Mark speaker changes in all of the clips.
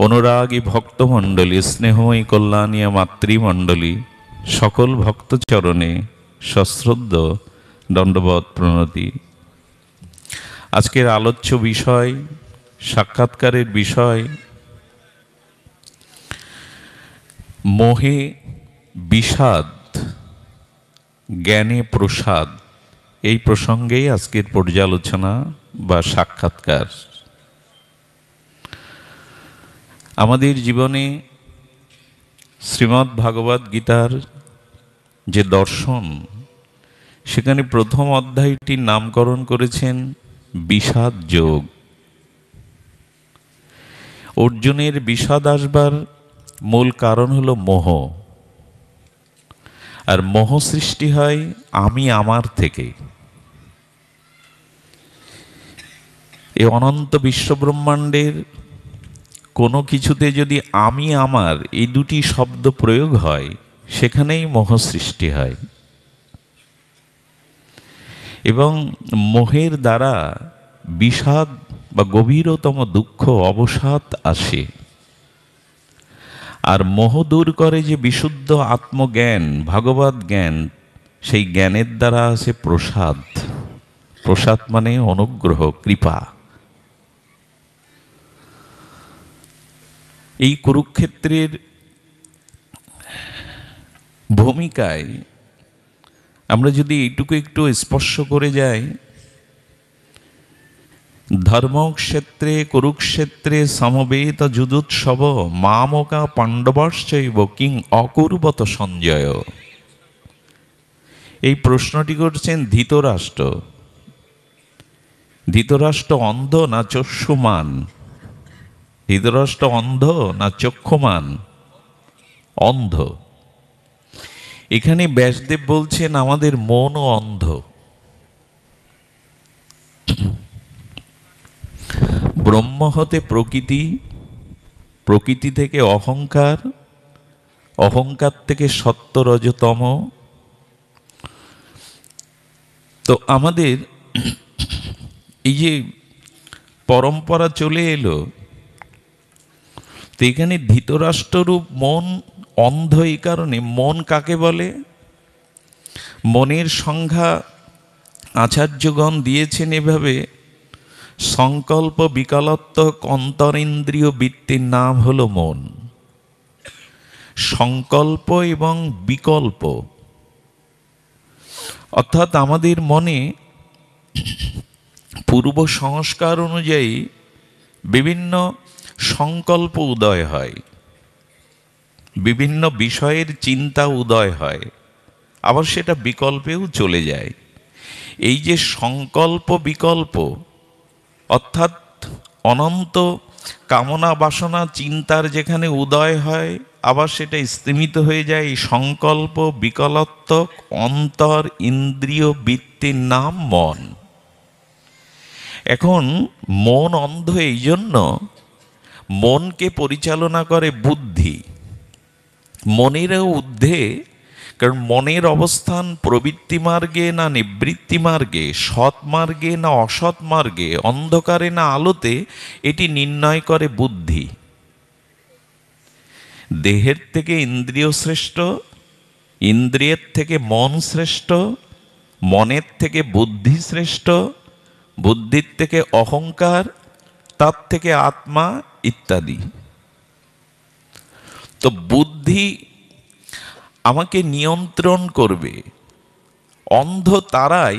Speaker 1: অনুরাগী ভক্তমণ্ডলী, স্নেহময়ী কল্যাণীয় মাতৃমণ্ডলী, সকল ভক্তচরণে সশ্রদ্ধ দণ্ডবৎ প্রণতি। আজকের আলোচ্য বিষয়, সাক্ষাৎকারের বিষয়, মোহে বিষাদ, জ্ঞানে প্রসাদ। এই প্রসঙ্গেই আজকের পর্যালোচনা বা সাক্ষাৎকার। আমাদের জীবনে শ্রীমদ্ ভাগবত গীতার যে দর্শন, সেখানে প্রথম অধ্যায়টির নামকরণ করেছেন বিষাদ যোগ। অর্জুনের বিষাদ আসবার মূল কারণ হলো মোহ। আর মোহ সৃষ্টি হয় আমি আমার থেকে। এই অনন্ত বিশ্বব্রহ্মাণ্ডের কোনো কিছুতে যদি আমি আমার এই দুটি শব্দ প্রয়োগ হয়, সেখানেই মোহ সৃষ্টি হয় এবং মোহের দ্বারা বিষাদ বা গভীরতম দুঃখ অবসাদ আসে। আর মোহ দূর করে যে বিশুদ্ধ আত্মজ্ঞান, ভাগবত জ্ঞান, সেই জ্ঞানের দ্বারা আসে প্রসাদ। প্রসাদ মানে অনুগ্রহ, কৃপা। এই কুরুক্ষেত্রের ভূমিকায় আমরা যদি এইটুকু একটু স্পর্শ করে যাই, ধর্মক্ষেত্রে কুরুক্ষেত্রে সমবেত যুযুৎসব মামকা পাণ্ডবশ্চৈব কিং অকুর্বত সঞ্জয়। এই প্রশ্নটি করছেন ধৃতরাষ্ট্র। ধৃতরাষ্ট্র অন্ধ না চক্ষুমান? ধৃতরাষ্ট্র অন্ধ না চক্ষুমান? অন্ধ। এখানে ব্যাসদেব বলছেন আমাদের মনও অন্ধ। ব্রহ্ম হতে প্রকৃতি, প্রকৃতি থেকে অহংকার, অহংকার থেকে সত্য রজতম। তো আমাদের এই যে পরম্পরা চলে এলো, তো এখানে ধৃতরাষ্ট্ররূপ মন অন্ধ। এই কারণে মন কাকে বলে? মনের সংজ্ঞা আচার্যগণ দিয়েছেন এভাবে: সংকল্প বিকলত্বক অন্তরেন্দ্রিয় বৃত্তির নাম হলো মন। সংকল্প এবং বিকল্প, অর্থাৎ আমাদের মনে পূর্ব সংস্কার অনুযায়ী বিভিন্ন সংকল্প উদয় হয়, বিভিন্ন বিষয়ের চিন্তা উদয় হয়, আবার সেটা বিকল্পেও চলে যায়। এই যে সংকল্প বিকল্প, অর্থাৎ অনন্ত কামনা বাসনা চিন্তার যেখানে উদয় হয়, আবার সেটা স্তিমিত হয়ে যায়, এই সংকল্প বিকলত্বক অন্তর ইন্দ্রিয় বৃত্তির নাম মন। এখন মন অন্ধ এই জন্য, মনকে পরিচালনা করে বুদ্ধি। মনেরও ঊর্ধ্বে, কারণ মনের অবস্থান প্রবৃত্তি মার্গে না নিবৃত্তি মার্গে, সৎ মার্গে না অসৎ মার্গে, অন্ধকারে না আলোতে, এটি নির্ণয় করে বুদ্ধি। দেহের থেকে ইন্দ্রিয় শ্রেষ্ঠ, ইন্দ্রিয়ের থেকে মন শ্রেষ্ঠ, মনের থেকে বুদ্ধি শ্রেষ্ঠ, বুদ্ধির থেকে অহংকার, তার থেকে আত্মা ইত্যাদি। তো বুদ্ধি আমাকে নিয়ন্ত্রণ করবে। অন্ধ তারাই,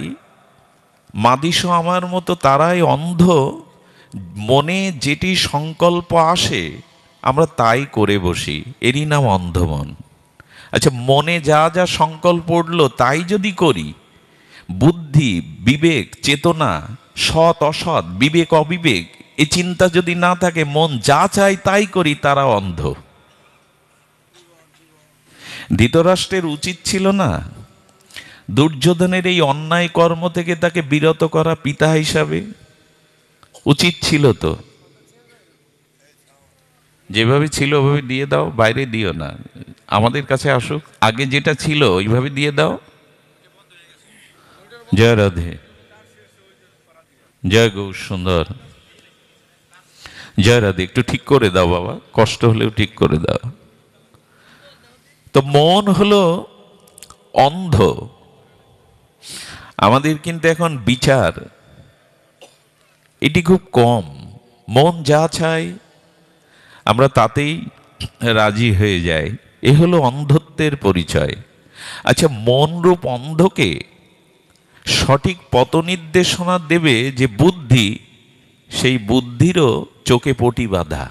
Speaker 1: মাদিস আমার মতো তারাই অন্ধ, মনে যেটি সংকল্প আসে আমরা তাই করে বসি, এরই নাম অন্ধমন। আচ্ছা, মনে যা যা সংকল্প উঠলো তাই যদি করি, বুদ্ধি বিবেক চেতনা, সৎ অসৎ বিবেক অবিবেক, এ চিন্তা যদি না থাকে, মন যা চায় তাই করি, তারা অন্ধ। ধৃতরাষ্ট্রের উচিত ছিল না দুর্যোধনের এই অন্যায় কর্ম থেকে তাকে বিরত করা? পিতা হিসাবে উচিত ছিল তো। যেভাবে ছিল ওইভাবে দিয়ে দাও, বাইরে দিও না, আমাদের কাছে আসুক, আগে যেটা ছিল ওইভাবে দিয়ে দাও। জয় রাধে, জয় গৌ সুন্দর। জয় রাধে, একটু ঠিক করে দাও বাবা, কষ্ট হলেও ঠিক করে দাও। তো মন হলো অন্ধ। আমাদের কিন্তু এখন বিচার এটি খুব কম। মন যা চায় আমরা তাতেই রাজি হয়ে যাই। এ হলো অন্ধত্বের পরিচয়। আচ্ছা, মন রূপ অন্ধকে সঠিক পথ নির্দেশনা দেবে যে বুদ্ধি, সেই বুদ্ধিরও চোখে পটি বাঁধা।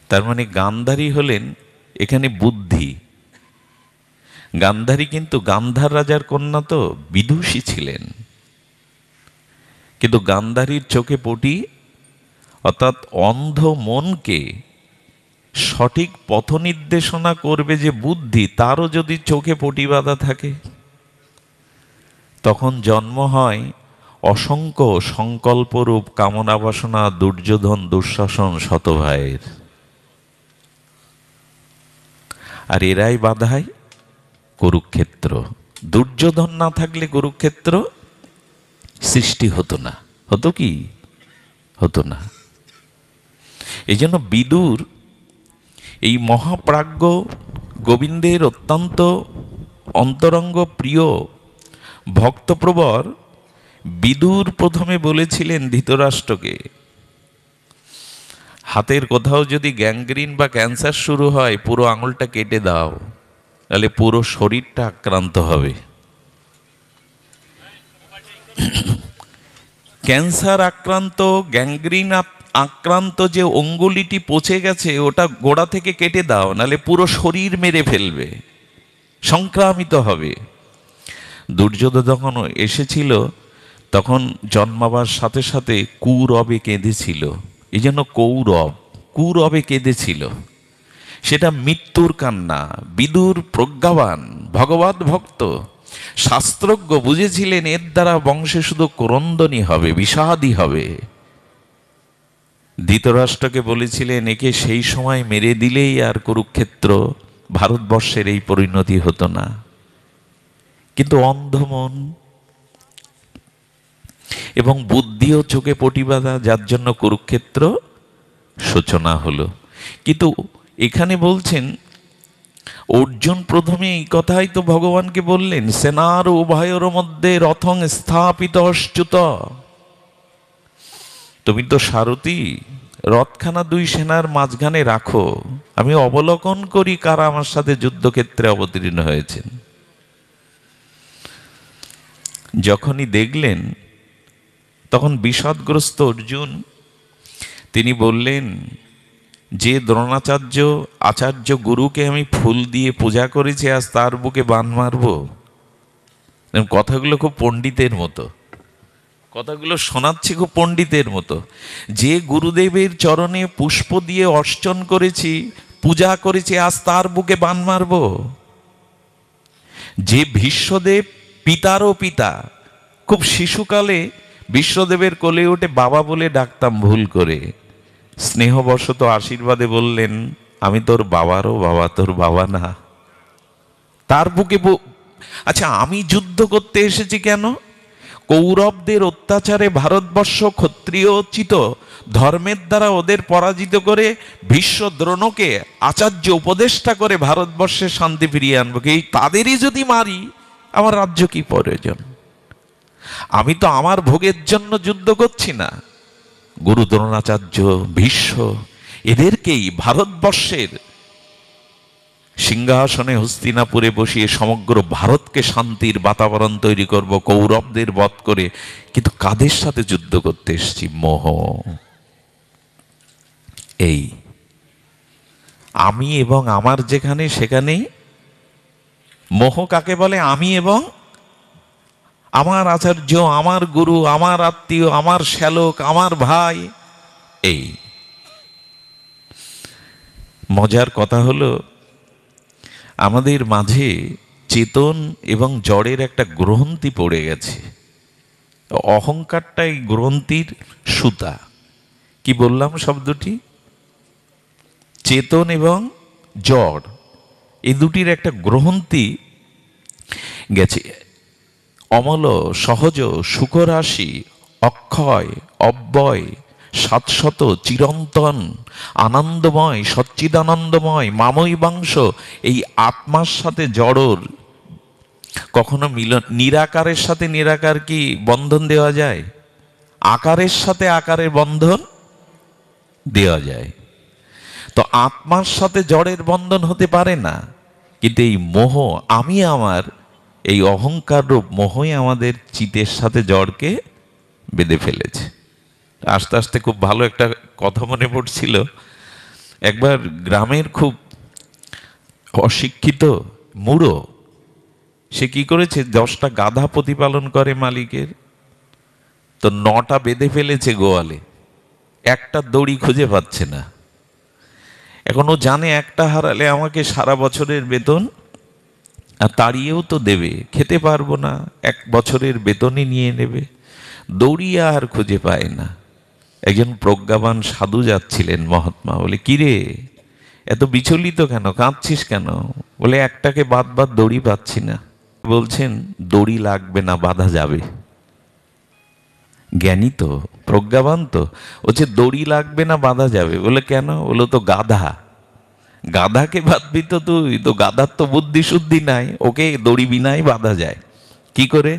Speaker 1: তার মানে গান্ধারী হলেন এখানে বুদ্ধি। গান্ধারী কিন্তু গান্ধার রাজার কন্যা, তো বিদুষী ছিলেন, কিন্তু গান্ধারীর চোখে পটি, অর্থাৎ অন্ধ মনকে সঠিক পথ নির্দেশনা করবে যে বুদ্ধি, তারও যদি চোখে পটি বাঁধা থাকে, তখন জন্ম হয় অসংখ্য সংকল্পরূপ কামনা বাসনা, দুর্যোধন দুঃশাসন শতভাইয়ের। আর এরাই বাধায় কুরুক্ষেত্র। দুর্যোধন না থাকলে কুরুক্ষেত্র সৃষ্টি হতো না। হতো কি? হতো না। এই জন্য বিদুর, এই মহাপ্রাজ্ঞ গোবিন্দের অত্যন্ত অন্তরঙ্গ প্রিয় ভক্তপ্রবর বিদুর প্রথমে বলেছিলেন ধৃতরাষ্ট্রকে, হাতের কোথাও যদি গ্যাংগ্রিন বা ক্যান্সার শুরু হয়, পুরো আঙুলটা কেটে দাও, তাহলে পুরো শরীরটা আক্রান্ত হবে। ক্যান্সার আক্রান্ত, গ্যাংগ্রিন আক্রান্ত যে অঙ্গুলিটি পচে গেছে, ওটা গোড়া থেকে কেটে দাও, নাহলে পুরো শরীর মেরে ফেলবে, সংক্রামিত হবে। দুর্যোধন যখন এসেছিল, তখন জন্মাবার সাথে সাথে কুরবে কেঁদেছিল। এই জন্য কৌরব, কুরবে কেঁদেছিল। সেটা মৃত্যুর কান্না। বিদুর প্রজ্ঞাবান ভগবত ভক্ত, শাস্ত্রজ্ঞ, বুঝেছিলেন এর দ্বারা বংশে শুধু ক্রন্দনই হবে, বিষাদই হবে। ধৃতরাষ্ট্রকে বলেছিলেন, একে সেই সময় মেরে দিলেই আর কুরুক্ষেত্র, ভারতবর্ষের এই পরিণতি হতো না। কিন্তু অন্ধ মন এবং বুদ্ধিও চোখে পটি বাঁধা, যার জন্য কুরুক্ষেত্র সূচনা হলো। কিন্তু এখানে বলছেন, অর্জুন প্রথমে এই কথাই তো ভগবানকে বললেন, সেনার উভয়ের মধ্যে রথং স্থাপিত অচ্যুত। তুমি তো সারথি, রথখানা দুই সেনার মাঝখানে রাখো, আমি অবলোকন করি কারা আমার সাথে যুদ্ধক্ষেত্রে অবতীর্ণ হয়েছেন। যখনই দেখলেন, তখন বিষাদগ্রস্ত অর্জুন, তিনি বললেন, যে দ্রোণাচার্য আচার্য গুরুকে আমি ফুল দিয়ে পূজা করেছি, আজ তার বুকে বান মারব? কথাগুলো খুব পণ্ডিতের মতো, কথাগুলো শোনাচ্ছি খুব পণ্ডিতের মতো। যে গুরুদেবের চরণে পুষ্প দিয়ে অর্চন করেছি, পূজা করেছি, আজ তার বুকে বান মারব? যে ভীষ্মদেব পিতারও পিতা, খুব শিশুকালে বিশ্বদেবের কোলে উঠে বাবা বলে ডাকতাম ভুল করে, স্নেহবশত আশীর্বাদে বললেন, আমি তোর বাবারও বাবা, তোর বাবা না, তার বুকে আচ্ছা, আমি যুদ্ধ করতে এসেছি কেন? কৌরবদের অত্যাচারে ভারতবর্ষ ক্ষত্রিয়োচিত ধর্মের দ্বারা ওদের পরাজিত করে ভীষ্ম দ্রোণকে আচার্য উপদেষ্টা করে ভারতবর্ষে শান্তি ফিরিয়ে আনবো। এই তাদেরই যদি মারি, আমার রাজ্য কি প্রয়োজন? আমি তো আমার ভোগের জন্য যুদ্ধ করছি না। গুরু দ্রোণাচার্য, ভীষ্ম, এদেরকেই ভারতবর্ষের সিংহাসনে হস্তিনাপুরে বসিয়ে সমগ্র ভারতকে শান্তির বাতাবরণ তৈরি করব, কৌরবদের বধ করে। কিন্তু কাদের সাথে যুদ্ধ করতে এসেছি? মোহ। এই আমি এবং আমার যেখানে, সেখানেই মোহ কাকে বলে? আমি এবং আমার আচার্য, আমার গুরু, আমার আত্মীয়, আমার শ্যালক, আমার ভাই। এই মজার কথা হলো, আমাদের মাঝে চেতন এবং জড়ের একটা গ্রন্থি পড়ে গেছে। অহংকারটা এই গ্রন্থির সুতা। কি বললাম শব্দটি? চেতন এবং জড়, এই দুটির একটা গ্রন্থি গেছে। অমল, সহজ, সুখরাশি, অক্ষয়, অব্যয়, শাশ্বত, চিরন্তন, আনন্দময়, সচ্চিদানন্দময়, মাময়ী বাংশ, এই আত্মার সাথে জড়র কখনো মিলন। নিরাকারের সাথে নিরাকার কি বন্ধন দেওয়া যায়? আকারের সাথে আকারের বন্ধন দেওয়া যায়। তো আত্মার সাথে জড়ের বন্ধন হতে পারে না। কিন্তু এই মোহ, আমি আমার, এই অহংকার রূপ মোহই আমাদের চিতের সাথে জড়কে বেঁধে ফেলেছে। আস্তে আস্তে খুব ভালো একটা কথা মনে পড়ছিল। একবার গ্রামের খুব অশিক্ষিত মুড়ো, সে কি করেছে, 10টা গাধা প্রতিপালন করে মালিকের, তো 9টা বেঁধে ফেলেছে গোয়ালে, একটা দড়ি খুঁজে পাচ্ছে না। এখন ও জানে একটা হারালে আমাকে সারা বছরের বেতন আর তাড়িয়েও তো দেবে, খেতে পারবো না, 1 বছরের বেতনই নিয়ে নেবে। দড়ি আর খুঁজে পায় না। একজন প্রজ্ঞাবান সাধু যাচ্ছিলেন, মহাত্মা, বলে, কিরে এত বিচলিত কেন, কাঁদছিস কেন? বলে, একটাকে বাদ দড়ি পাচ্ছি না। বলছেন, দড়ি লাগবে না, বাঁধা যাবে। জ্ঞানী তো, প্রজ্ঞাবান তো, বলছে দড়ি লাগবে না, বাঁধা যাবে। বলে, কেন? বলো, তো গাধা, গাধাকে বাঁধবি তো তুই তো, গাধার তো বুদ্ধি শুদ্ধি নাই, ওকে দড়ি বিনাই বাঁধা যায় কি করে?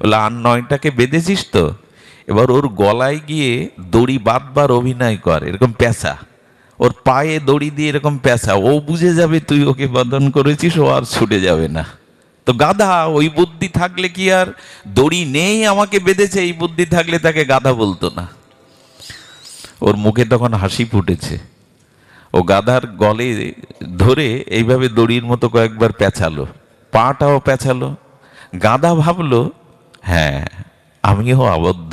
Speaker 1: বলে, আর 9টাকে বেঁধেছিস তো, এবার ওর গলায় গিয়ে দড়ি বাঁধবার অভিনয় কর, এরকম পেঁচা, ওর পায়ে দড়ি দিয়ে এরকম পেঁচা, ও বুঝে যাবে তুই ওকে বাঁধন করেছিস, ও আর ছুটে যাবে না। তো গাধা, ওই বুদ্ধি থাকলে কি আর, দড়ি নেই আমাকে বেঁধেছে, এই বুদ্ধি থাকলে তাকে গাধা বলতো না। ওর মুখে তখন হাসি ফুটেছে। ও গাধার গলে ধরে এইভাবে দড়ির মতো কয়েকবার পেঁচালো, পাটাও পেঁচালো। গাধা ভাবলো, হ্যাঁ আমিও আবদ্ধ।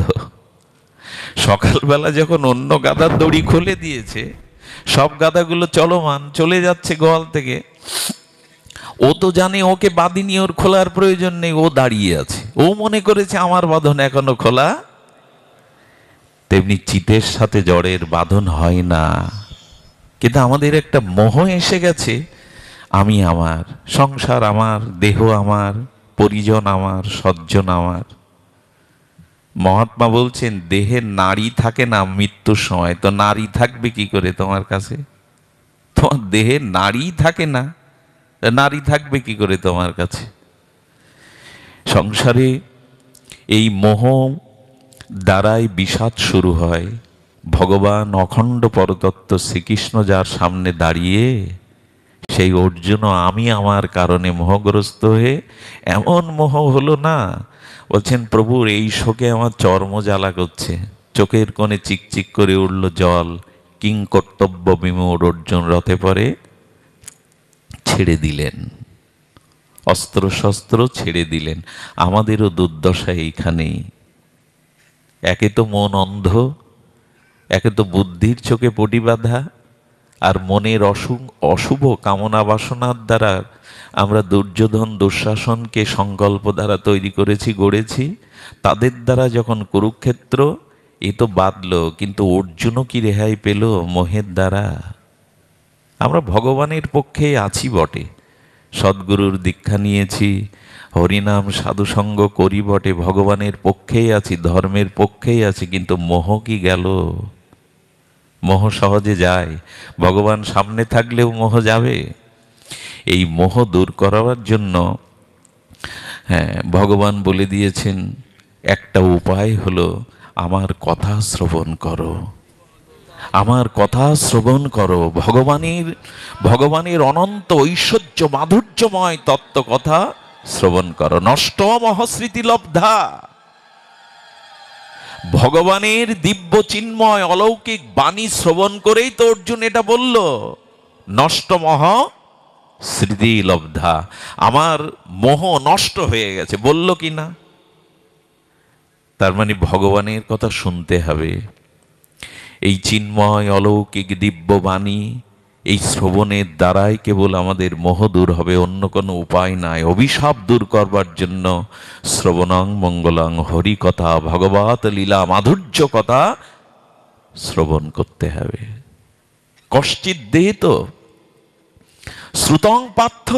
Speaker 1: সকালবেলা যখন অন্য গাধার দড়ি খুলে দিয়েছে, সব গাধাগুলো চলমান চলে যাচ্ছে গোয়াল থেকে, ও তো জানে ওকে বাঁধিনি, ওর খোলার প্রয়োজন নেই, ও দাঁড়িয়ে আছে, ও মনে করেছে আমার বাঁধন এখনো খোলা। তেমনি চিতের সাথে জড়ের বাঁধন হয় না। কিন্তু আমাদের একটা মোহ এসে গেছে, আমি আমার, সংসার আমার, দেহ আমার, পরিজন আমার, সজ্জন আমার। মহাত্মা বলছেন, দেহে নারী থাকে না মৃত্যুর সময়, তো নারী থাকবে কি করে তোমার কাছে? তোমার দেহে নারী থাকে না, নারী থাকবে কি করে তোমার কাছে? সংসারে এই মোহ দ্বারাই বিষাদ শুরু হয়। ভগবান অখণ্ড পরতত্ত্ব শ্রীকৃষ্ণ যার সামনে দাঁড়িয়ে, সেই অর্জুনও আমি আমার কারণে মোহগ্রস্ত হয়ে এমন মোহ হলো না, বলছেন, প্রভুর এই শোকে আমার চর্ম জ্বালা করছে, চোখের কোণে চিকচিক করে উঠল জল। কিং কর্তব্য বিমূঢ় অর্জুন রথে পরে ছেড়ে দিলেন, অস্ত্র শস্ত্র ছেড়ে দিলেন। আমাদেরও দুর্দশা এইখানেই। একে তো মন অন্ধ, একে তো বুদ্ধির চোখে পটি বাঁধা, আর মনের অশুভ কামনা বাসনার দ্বারা আমরা দুর্যোধন দুঃশাসনকে সংকল্প দ্বারা তৈরি করেছি, গড়েছি। তাদের দ্বারা যখন কুরুক্ষেত্র, এ তো বাঁধলো, কিন্তু অর্জুনও কি রেহাই পেল মোহের দ্বারা? আমরা ভগবানের পক্ষে আছি বটে, সদ্গুরুর দীক্ষা নিয়েছি, হরিনাম সাধুসঙ্গ করি বটে, ভগবানের পক্ষেই আছি, ধর্মের পক্ষেই আছি, কিন্তু মোহ কি গেল? মোহ সহজে যায়? ভগবান সামনে থাকলেও মোহ যাবে? এই মোহ দূর করার জন্য ভগবান বলে দিয়েছেন, একটা উপায় হলো, আমার কথা শ্রবণ করো, আমার কথা শ্রবণ করো। ভগবানের অনন্ত ঐশ্বর্য মাধুর্যময় তত্ত্ব কথা শ্রবণ করো। নষ্ট মহস্মৃতি লব্ধা, ভগবানের দিব্য চিন্ময় অলৌকিক বাণী শ্রবণ করেই তো অর্জুন এটা বলল, নষ্ট মহ স্মৃতি লব্ধা, আমার মোহ নষ্ট হয়ে গেছে, বলল কি না? তার মানে ভগবানের কথা শুনতে হবে। এই চিন্ময় অলৌকিক দিব্য বাণী, এই শ্রবণের দ্বারাই কেবল আমাদের মোহ দূর হবে, অন্য কোনো উপায় নাই। অভিশাপ দূর করবার জন্য শ্রবণং মঙ্গলং হরি কথা, ভগবত লীলা মাধুর্য কথা শ্রবণ করতে হবে। কশ্চিৎ দেহে তো শ্রুতং পার্থ,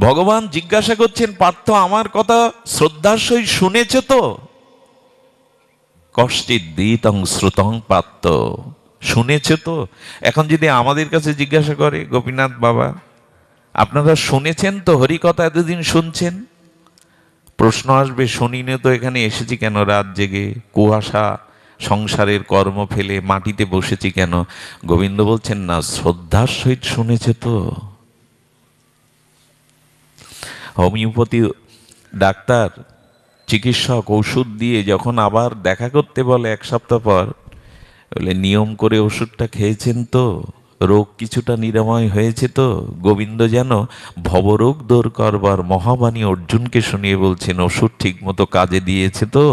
Speaker 1: ভগবান জিজ্ঞাসা করছেন, পার্থ আমার কথা শ্রদ্ধার সহিত শুনেছ তো? কষ্টিত দিতং শ্রুতং পাত্ত। শুনেছ তো? এখন যদি আমাদের কাছে জিজ্ঞাসা করে, গোপীনাথ বাবা আপনারা শুনেছেন তো? হরিকথা এতদিন শুনছেন। প্রশ্ন আসবে, শুনিনি তো এখানে এসেছি কেন রাত জেগে, কুয়াশা সংসারের কর্ম ফেলে মাটিতে বসেছি কেন? গোবিন্দ বলছেন না, শ্রদ্ধার সহিত শুনেছে তো। হোমিওপ্যাথি ডাক্তার, চিকিৎসক ওষুধ দিয়ে যখন আবার দেখা করতে বলে এক সপ্তাহ পর, বলে নিয়ম করে ওষুধটা খেয়েছেন তো? রোগ কিছুটা নিরাময় হয়েছে তো? গোবিন্দ যেন ভবরোগ দূর করবার মহাবাণী অর্জুনকে শুনিয়ে বলছেন, ওষুধ ঠিক মতো কাজে দিয়েছে তো?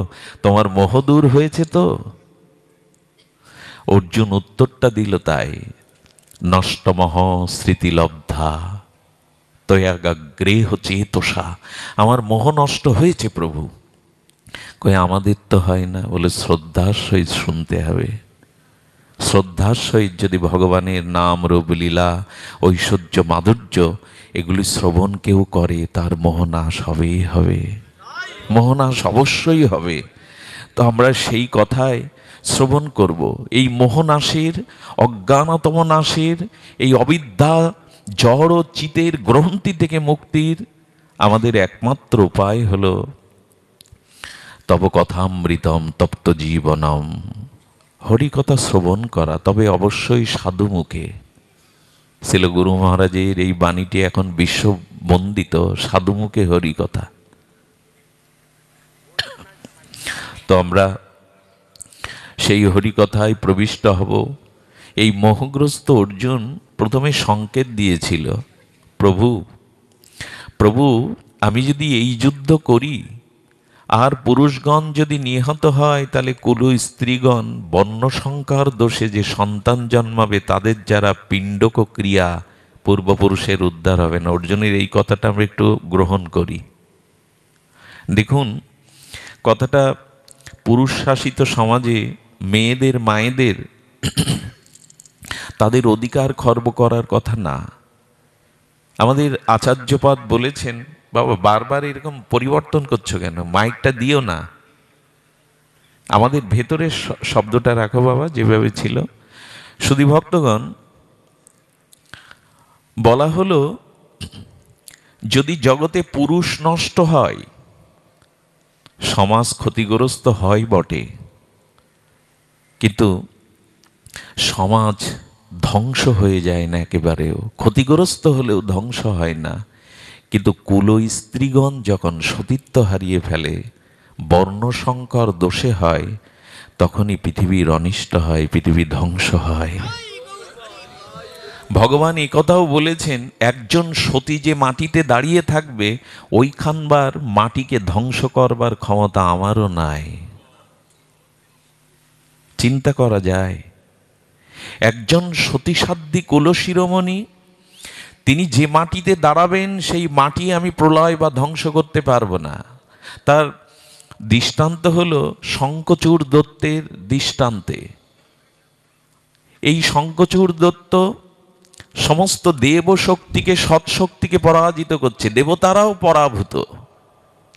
Speaker 1: তোমার মোহ দূর হয়েছে তো? অর্জুন উত্তরটা দিল তাই, নষ্টমহ স্মৃতিলব্ধা তয়াগ্রেহ চেতসা। আমার মোহ নষ্ট হয়েছে প্রভু। কই আমাদের তো হয় না। বলে শ্রদ্ধার সহিত শুনতে হবে। শ্রদ্ধার সহিত যদি ভগবানের নাম, রূপ, লীলা, ঐশ্বর্য, মাধুর্য এগুলি শ্রবণ কেউ করে, তার মোহনাশ হবেই হবে, মোহনাশ অবশ্যই হবে। তো আমরা সেই কথায় শ্রবণ করব। এই মোহনাশের, অজ্ঞানতম নাশের, এই অবিদ্যা জড় চিতের গ্রন্থি থেকে মুক্তির আমাদের একমাত্র উপায় হলো তব কথামৃতম তপ্ত জীবনম, হরিকথা শ্রবণ করা, তবে অবশ্যই সাধু মুখে। ছিল গুরু মহারাজের এই বাণীটি এখন বিশ্ব বন্দিত, সাধু মুখে হরিকথা। তো আমরা সেই হরিকথায় প্রবিষ্ট হব। এই মোহগ্রস্ত অর্জুন প্রথমে সংকেত দিয়েছিল, প্রভু প্রভু আমি যদি এই যুদ্ধ করি আর পুরুষগণ যদি নিহত হয়, তাহলে কুল স্ত্রীগণ বর্ণসংকার দোষে যে সন্তান জন্মাবে, তাদের যারা পিণ্ডক ক্রিয়া পূর্বপুরুষের উদ্ধার হবে না। অর্জুনের এই কথাটা আমরা একটু গ্রহণ করি। দেখুন, কথাটা পুরুষ শাসিত সমাজে মেয়েদের, মায়েদের তাদের অধিকার খর্ব করার কথা না। আমাদের আচার্যপাদ বলেছেন, বাবা বারবার এরকম পরিবর্তন করছো কেন, মাইকটা দিও না। আমাদের ভেতরের শব্দটা রাখো বাবা যেভাবে ছিল। শুধু ভক্তগণ, বলা হলো যদি জগতে পুরুষ নষ্ট হয়, সমাজ ক্ষতিগ্রস্ত হয় বটে, কিন্তু সমাজ ধ্বংস হয়ে যায় না একেবারেও। ক্ষতিগ্রস্ত হলেও ধ্বংস হয় না। কিন্তু কুল স্ত্রীগণ যখন সতীত্ব হারিয়ে ফেলে, বর্ণসংকর দোষে হয়, তখনই পৃথিবীর অনিষ্ট হয়, পৃথিবী ধ্বংস হয়। ভগবান একথাও বলেছেন, একজন সতী যে মাটিতে দাঁড়িয়ে থাকবে, ওইখানবার মাটিকে ধ্বংস করবার ক্ষমতা আমারও নাই। চিন্তা করা যায়, একজন সতীসাধ্যী কুলশিরোমণি, তিনি যে মাটিতে দাঁড়াবেন সেই মাটি আমি প্রলয় বা ধ্বংস করতে পারবো না। তার দৃষ্টান্ত হলো শঙ্খচূড় দত্তের দৃষ্টান্তে। এই শঙ্খচূড় দত্ত সমস্ত দেব শক্তিকে, সৎশক্তিকে পরাজিত করছে। দেবতারাও পরাভূত,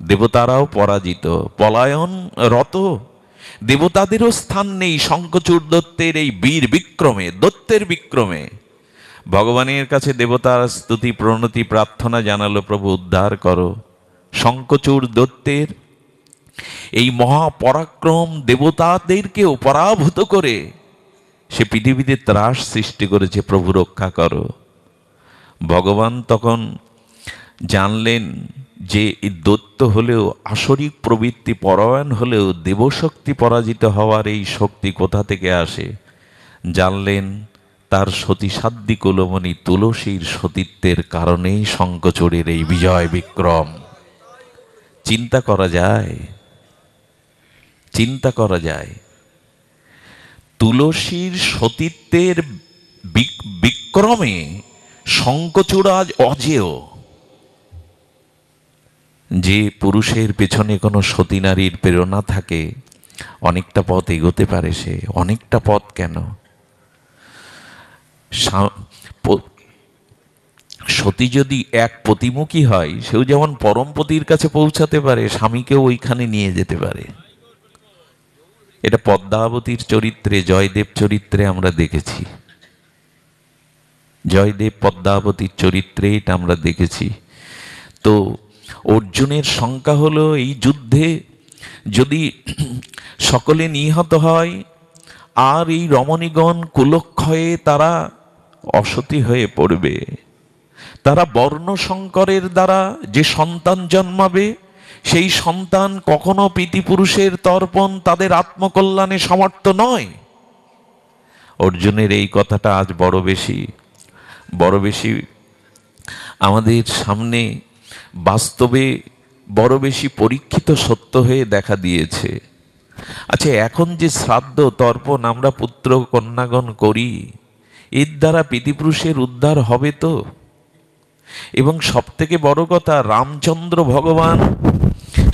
Speaker 1: দেবতারাও পরাজিত, পলায়ন রত। দেবতাদেরও স্থান নেই শঙ্খচূড় দত্তের এই বীর বিক্রমে, দত্তের বিক্রমে। ভগবানের কাছে দেবতার স্তুতি প্রণতি প্রার্থনা জানালো, প্রভু উদ্ধার করো। শঙ্খচূড় দত্তের এই মহাপরাক্রম দেবতাদেরকেও পরাভূত করে সে পৃথিবীতে ত্রাস সৃষ্টি করেছে, প্রভু রক্ষা করো। ভগবান তখন জানলেন যে এই দৈত্য হলেও, আসরিক প্রবৃত্তি পরায়ণ হলেও দেবশক্তি পরাজিত হওয়ার এই শক্তি কোথা থেকে আসে। জানলেন তার সতীসাধ্যী কুলমণি তুলসীর সতীত্বের কারণেই শঙ্খচূড়ের এই বিজয় বিক্রম। চিন্তা করা যায়, চিন্তা করা যায়। তুলসীর সতীত্বের বিক্রমে শঙ্খচূড় আজ অজেয়। যে পুরুষের পেছনে কোনো সতী নারীর প্রেরণা থাকে, অনেকটা পথ এগোতে পারে সে। অনেকটা পথ কেন, সতী যদি এক পতিমুখী হয়, সেও যেমন পরমপতির কাছে পৌঁছাতে পারে, স্বামীকেও ওইখানে নিয়ে যেতে পারে। এটা পদ্মাবতীর চরিত্রে, জয়দেব চরিত্রে আমরা দেখেছি। জয়দেব পদ্মাবতীর চরিত্রে এটা আমরা দেখেছি। তো অর্জুনের শঙ্কা হলো এই যুদ্ধে যদি সকলে নিহত হয় আর এই রমণীগণ কুলক্ষয়ে তারা অসতী হয়ে পড়বে, তারা বর্ণ সংকরের দ্বারা যে সন্তান জন্মাবে সেই সন্তান কখনো পিতৃপুরুষের তর্পণ তাদের আত্মকল্যাণে সমর্থ নয়। অর্জুনের এই কথাটা আজ বড় বেশি আমাদের সামনে বাস্তবে বড় বেশি পরীক্ষিত সত্য হয়ে দেখা দিয়েছে। আচ্ছা, এখন যে শ্রাদ্ধ তর্পণ আমরা পুত্র কন্যাগণ করি, এর দ্বারা পিতৃপুরুষের উদ্ধার হবে তো? এবং সব থেকে বড় কথা, রামচন্দ্র ভগবান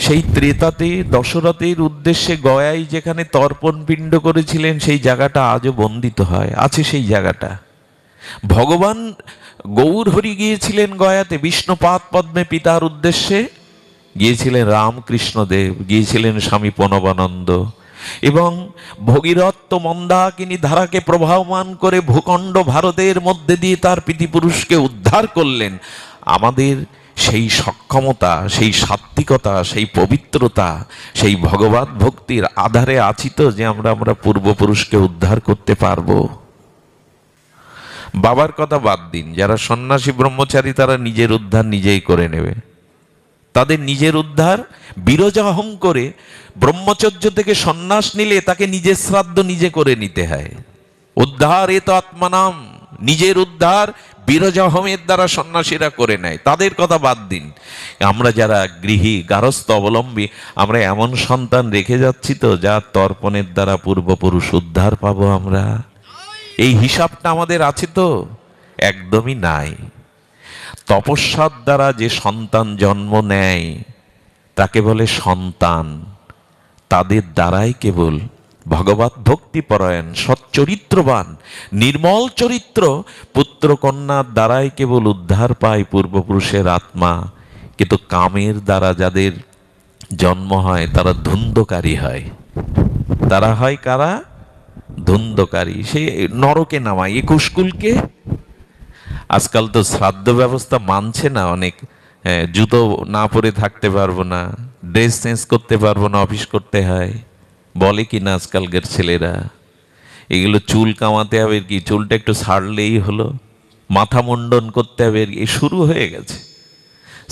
Speaker 1: সেই ত্রেতাতে দশরথের উদ্দেশ্যে গয়ায় যেখানে তর্পণ পিণ্ড করেছিলেন, সেই জায়গাটা আজও বন্দিত হয়, আছে সেই জায়গাটা। ভগবান গৌরহরি গিয়েছিলেন গয়াতে বিষ্ণুপাদ পদ্মে পিতার উদ্দেশ্যে, গিয়েছিলেন রামকৃষ্ণদেব, গিয়েছিলেন স্বামী প্রণবানন্দ, এবং ভগীরথ মন্দাকিনী ধারাকে প্রবাহমান করে ভূখণ্ড ভারতের মধ্যে দিয়ে তার পিতৃপুরুষকে উদ্ধার করলেন। আমাদের সেই সক্ষমতা, সেই সাত্বিকতা, সেই পবিত্রতা, সেই ভগবত ভক্তির আধারে আছি তো যে আমরা পূর্বপুরুষকে উদ্ধার করতে পারবো? বাবার কথা বাদ দিন, যারা সন্ন্যাসী ব্রহ্মচারী তারা নিজের উদ্ধার নিজেই করে নেবে। তাদের নিজের উদ্ধার বিরজাহম করে ব্রহ্মচর্য থেকে সন্ন্যাস নিলে তাকে নিজের শ্রাদ্ধ নিজে করে নিতে হয়। উদ্ধার এ তো আত্মানাম, নিজের উদ্ধার বিরজাহমের দ্বারা সন্ন্যাসীরা করে নেয়। তাদের কথা বাদ দিন, আমরা যারা গৃহী গারস্থ অবলম্বী, আমরা এমন সন্তান রেখে যাচ্ছি তো যার তর্পণের দ্বারা পূর্বপুরুষ উদ্ধার পাবো আমরা? এই হিসাবটা আমাদের আছে তো? একদমই নাই। তপস্যার দ্বারা যে সন্তান জন্ম নেয় তাকে বলে সন্তান। তাদের দ্বারাই কেবল ভগবত ভক্তিপরায়ণ, সচ্চরিত্রবান, নির্মল চরিত্র পুত্র কন্যার দ্বারাই কেবল উদ্ধার পায় পূর্বপুরুষের আত্মা। কিন্তু কামের দ্বারা যাদের জন্ম হয় তারা ধুন্ধকারী হয়। তারা হয় কারা? ধুন্ধকারী। সে নরকে নামায় 21 কুলকে। আজকাল তো শ্রাদ্ধ ব্যবস্থা মানছে না অনেক। জুতো না পরে থাকতে পারবো না, ড্রেস চেঞ্জ করতে পারবো না, অফিস করতে হয়, বলে কি না আজকালকার ছেলেরা। এগুলো চুল কামাতে হবে কি, চুলটা একটু ছাড়লেই হলো, মাথা মুন্ডন করতে হবে, এই শুরু হয়ে গেছে।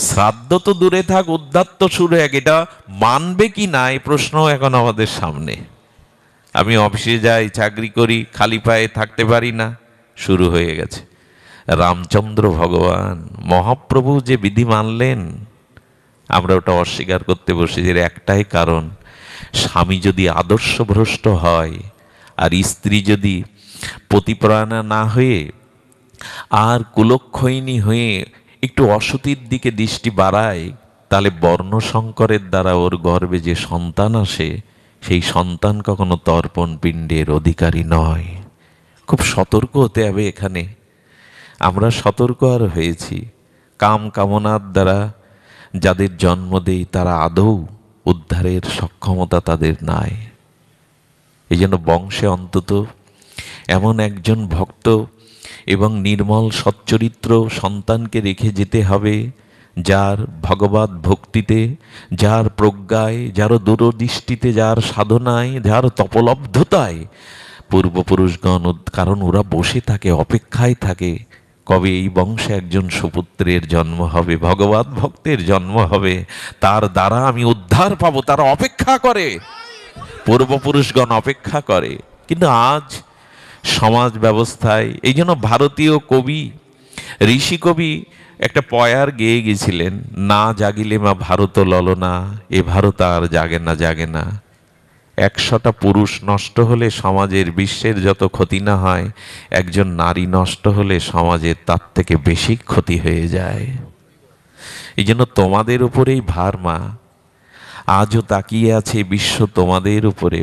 Speaker 1: শ্রাদ্ধ তো দূরে থাক, উদ্ধার তো শুরু হয়ে, এটা মানবে কি না এই প্রশ্ন এখন আমাদের সামনে। আমি অফিসে যাই, চাকরি করি, খালি পায়ে থাকতে পারি না, শুরু হয়ে গেছে। রামচন্দ্র ভগবান মহাপ্রভু যে বিধি মানলেন, আমরা ওটা অস্বীকার করতে বসেছি। এর একটাই কারণ, স্বামী যদি আদর্শভ্রষ্ট হয় আর স্ত্রী যদি পতিপরায়ণা না হয়ে আর কুলক্ষয়িনী হয়ে একটু অসতীর দিকে দৃষ্টি বাড়ায়, তাহলে বর্ণসংকরের দ্বারা ওর গর্ভে যে সন্তান আসে সেই সন্তান কখনো তর্পণ পিণ্ডের অধিকারী নয়। খুব সতর্ক হতে হবে এখানে। আমরা সতর্ক আর হয়েছি। কাম কামনার দ্বারা যাদের জন্ম দেই তারা আদৌ উদ্ধারের সক্ষমতা তাদের নাই। এই জন্য বংশে অন্তত এমন একজন ভক্ত এবং নির্মল সচ্চরিত্র সন্তানকে রেখে যেতে হবে, যার ভগবত ভক্তিতে, যার প্রজ্ঞায়, যার দূরদৃষ্টিতে, যার সাধনায়, যার তপলব্ধতায় পূর্বপুরুষগণ, কারণ ওরা বসে থাকে, অপেক্ষায় থাকে কবে এই বংশে একজন সুপুত্রের জন্ম হবে, ভগবত ভক্তের জন্ম হবে, তার দ্বারা আমি উদ্ধার পাবো। তারা অপেক্ষা করে, পূর্বপুরুষগণ অপেক্ষা করে। কিন্তু আজ সমাজ ব্যবস্থায়, এই জন্য ভারতীয় কবি, ঋষি কবি একটা পয়ার গেয়ে গেছিলেন, না জাগিলে মা ভারত ললনা, এ ভারত আর জাগে না জাগে না। 100টা পুরুষ নষ্ট হলে সমাজের, বিশ্বের যত ক্ষতি না হয়, একজন নারী নষ্ট হলে সমাজের তার থেকে বেশি ক্ষতি হয়ে যায়। এই জন্য তোমাদের উপরেই ভার মা, আজও তাকিয়ে আছে বিশ্ব তোমাদের উপরে।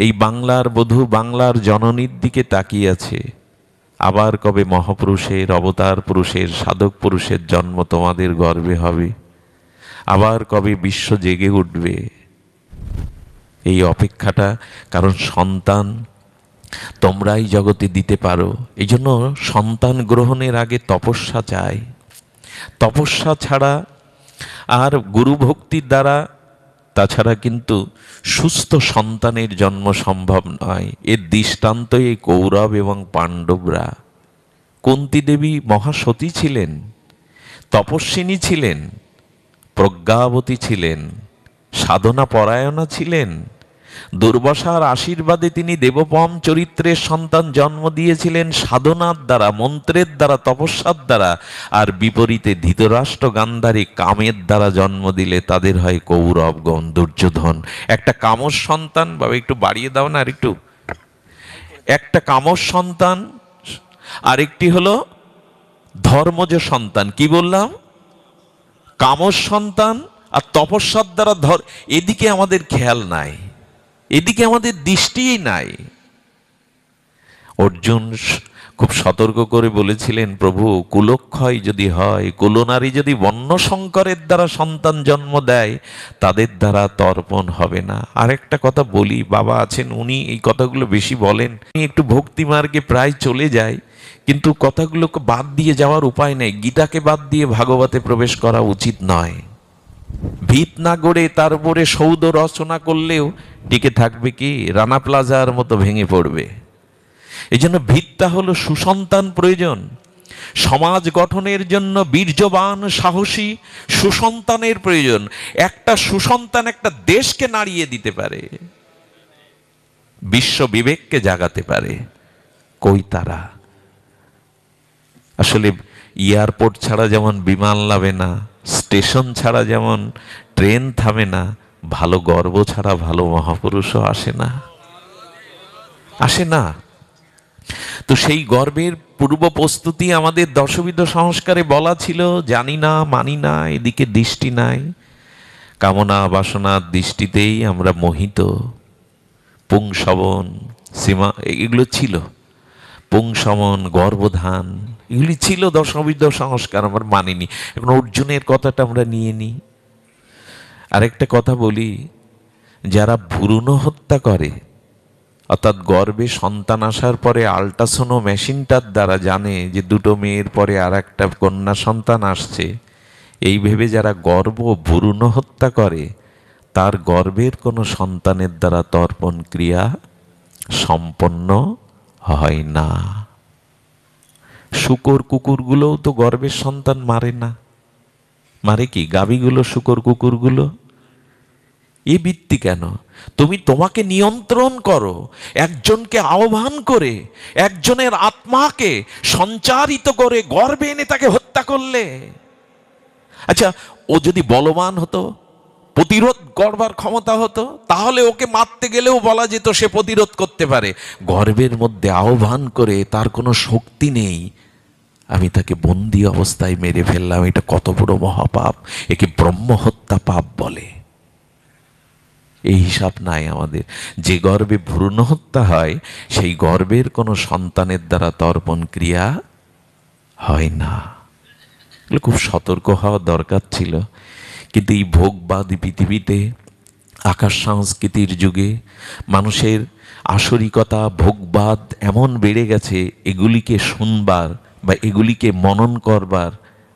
Speaker 1: এই বাংলার বধূ, বাংলার জননীর দিকে তাকিয়ে আছে। আবার কবে মহাপুরুষের, অবতার পুরুষের, সাধক পুরুষের জন্ম তোমাদের গর্ভে হবে? আবার কবে বিশ্ব জেগে উঠবে? এই অপেক্ষাটা, কারণ সন্তান তোমরাই জগতে দিতে পারো। এই জন্য সন্তান গ্রহণের আগে তপস্যা চাই। তপস্যা ছাড়া আর গুরু ভক্তির দ্বারা তাছাড়া কিন্তু সুস্থ সন্তানের জন্ম সম্ভব নয়। এর দৃষ্টান্ত এই কৌরব এবং পাণ্ডবরা। কুন্তী দেবী মহাসতী ছিলেন, তপস্বিনী ছিলেন, প্রজ্ঞাবতী ছিলেন, সাধনা পরায়ণা ছিলেন। দুর্বাসার আশীর্বাদে তিনি দেবপম চরিত্রের সন্তান জন্ম দিয়েছিলেন সাধনার দ্বারা, মন্ত্রের দ্বারা, তপস্যার দ্বারা। আর বিপরীতে ধৃতরাষ্ট্র গান্ধারী কামের দ্বারা জন্ম দিলে তাদের হয় কৌরবগণ, দুর্যোধন। একটা কামর সন্তান, বাবা একটু বাড়িয়ে দাও না আর একটু। একটা কামর সন্তান, আরেকটি হলো ধর্মজ সন্তান। কি বললাম? কামর সন্তান আর তপস্যার দ্বারা এদিকে আমাদের খেয়াল নাই, এদিকে আমাদের দৃষ্টিই নাই। অর্জুন খুব সতর্ক করে বলেছিলেন, প্রভু কুলক্ষয় যদি হয়, কুলনারী যদি বন্য শঙ্করের দ্বারা সন্তান জন্ম দেয়, তাদের দ্বারা তর্পণ হবে না। আরেকটা কথা বলি, বাবা আছেন, উনি এই কথাগুলো বেশি বলেন। আমি একটু ভক্তি মার্গে প্রায় চলে যাই, কিন্তু কথাগুলোকে বাদ দিয়ে যাওয়ার উপায় নেই। গীতাকে বাদ দিয়ে ভাগবতে প্রবেশ করা উচিত নয়। ভিত না গড়ে তার উপরে সৌধ রচনা করলেও টিকে থাকবে কি? রানা প্লাজার মতো ভেঙে পড়বে। এই জন্য ভিতটা হলো সুসন্তান প্রয়োজন। সমাজ গঠনের জন্য বীর্যবান সাহসী সুসন্তানের প্রয়োজন। একটা সুসন্তান একটা দেশকে নাড়িয়ে দিতে পারে, বিশ্ব বিবেককে জাগাতে পারে। কই তারা? আসলে এয়ারপোর্ট ছাড়া যেমন বিমান নামে না, স্টেশন ছাড়া যেমন ট্রেন থামে না, ভালো গর্ব ছাড়া ভালো মহাপুরুষও আসে না, আসে না। তো সেই গর্বের পূর্ব প্রস্তুতি আমাদের দশবিধ সংস্কারে বলা ছিল। জানি না, মানি না, এদিকে দৃষ্টি নাই, কামনা বাসনার দৃষ্টিতেই আমরা মোহিত। পুংসবন, সীমা, এগুলো ছিল। পুংসমন, গর্ভধান, এগুলি ছিল দশবিধ সংস্কার, আমরা মানিনি। এখন অর্জুনের কথাটা আমরা নিয়ে নিই। আরেকটা কথা বলি, যারা ভ্রূণ হত্যা করে, অর্থাৎ গর্ভে সন্তান আসার পরে আল্ট্রাসোনো মেশিনটার দ্বারা জানে যে দুটো মেয়ের পরে আর একটা কন্যা সন্তান আসছে, এই ভেবে যারা গর্ভ ভ্রূণ হত্যা করে, তার গর্ভের কোনো সন্তানের দ্বারা তর্পণ ক্রিয়া সম্পন্ন হয় না। শূকর কুকুরগুলোও তো গর্ভের সন্তান মারে না, মারে কি? গাভীগুলো, শূকর কুকুরগুলো। এ বৃত্তি কেন? তুমি তোমাকে নিয়ন্ত্রণ করো, একজনকে আহ্বান করে, একজনের আত্মাকে সঞ্চারিত করে গর্ভে এনে তাকে হত্যা করলে। আচ্ছা, ও যদি বলবান হতো, প্রতিরোধ করবার ক্ষমতা হতো, তাহলে ওকে মারতে গেলেও বলা যেত সে প্রতিরোধ করতে পারে। গর্ভের মধ্যে আহ্বান করে, তার কোনো শক্তি নেই, আমি তাকে বন্দি অবস্থায় মেরে ফেললাম, এটা কত বড় মহাপাপ। একে ব্রহ্মহত্যা পাপ বলে। এই হিসাব নাই আমাদের। যে গর্ভে ভ্রূণ হত্যা হয়, সেই গর্ভের কোনো সন্তানের দ্বারা তর্পণ ক্রিয়া হয় না। খুব সতর্ক হওয়া দরকার ছিল। কিন্তু এই ভোগবাদী পৃথিবীতে, আকাশ সংস্কৃতির যুগে মানুষের আসরিকতা, ভোগবাদ এমন বেড়ে গেছে, এগুলিকে শুনবার বা এগুলিকে মনন করবার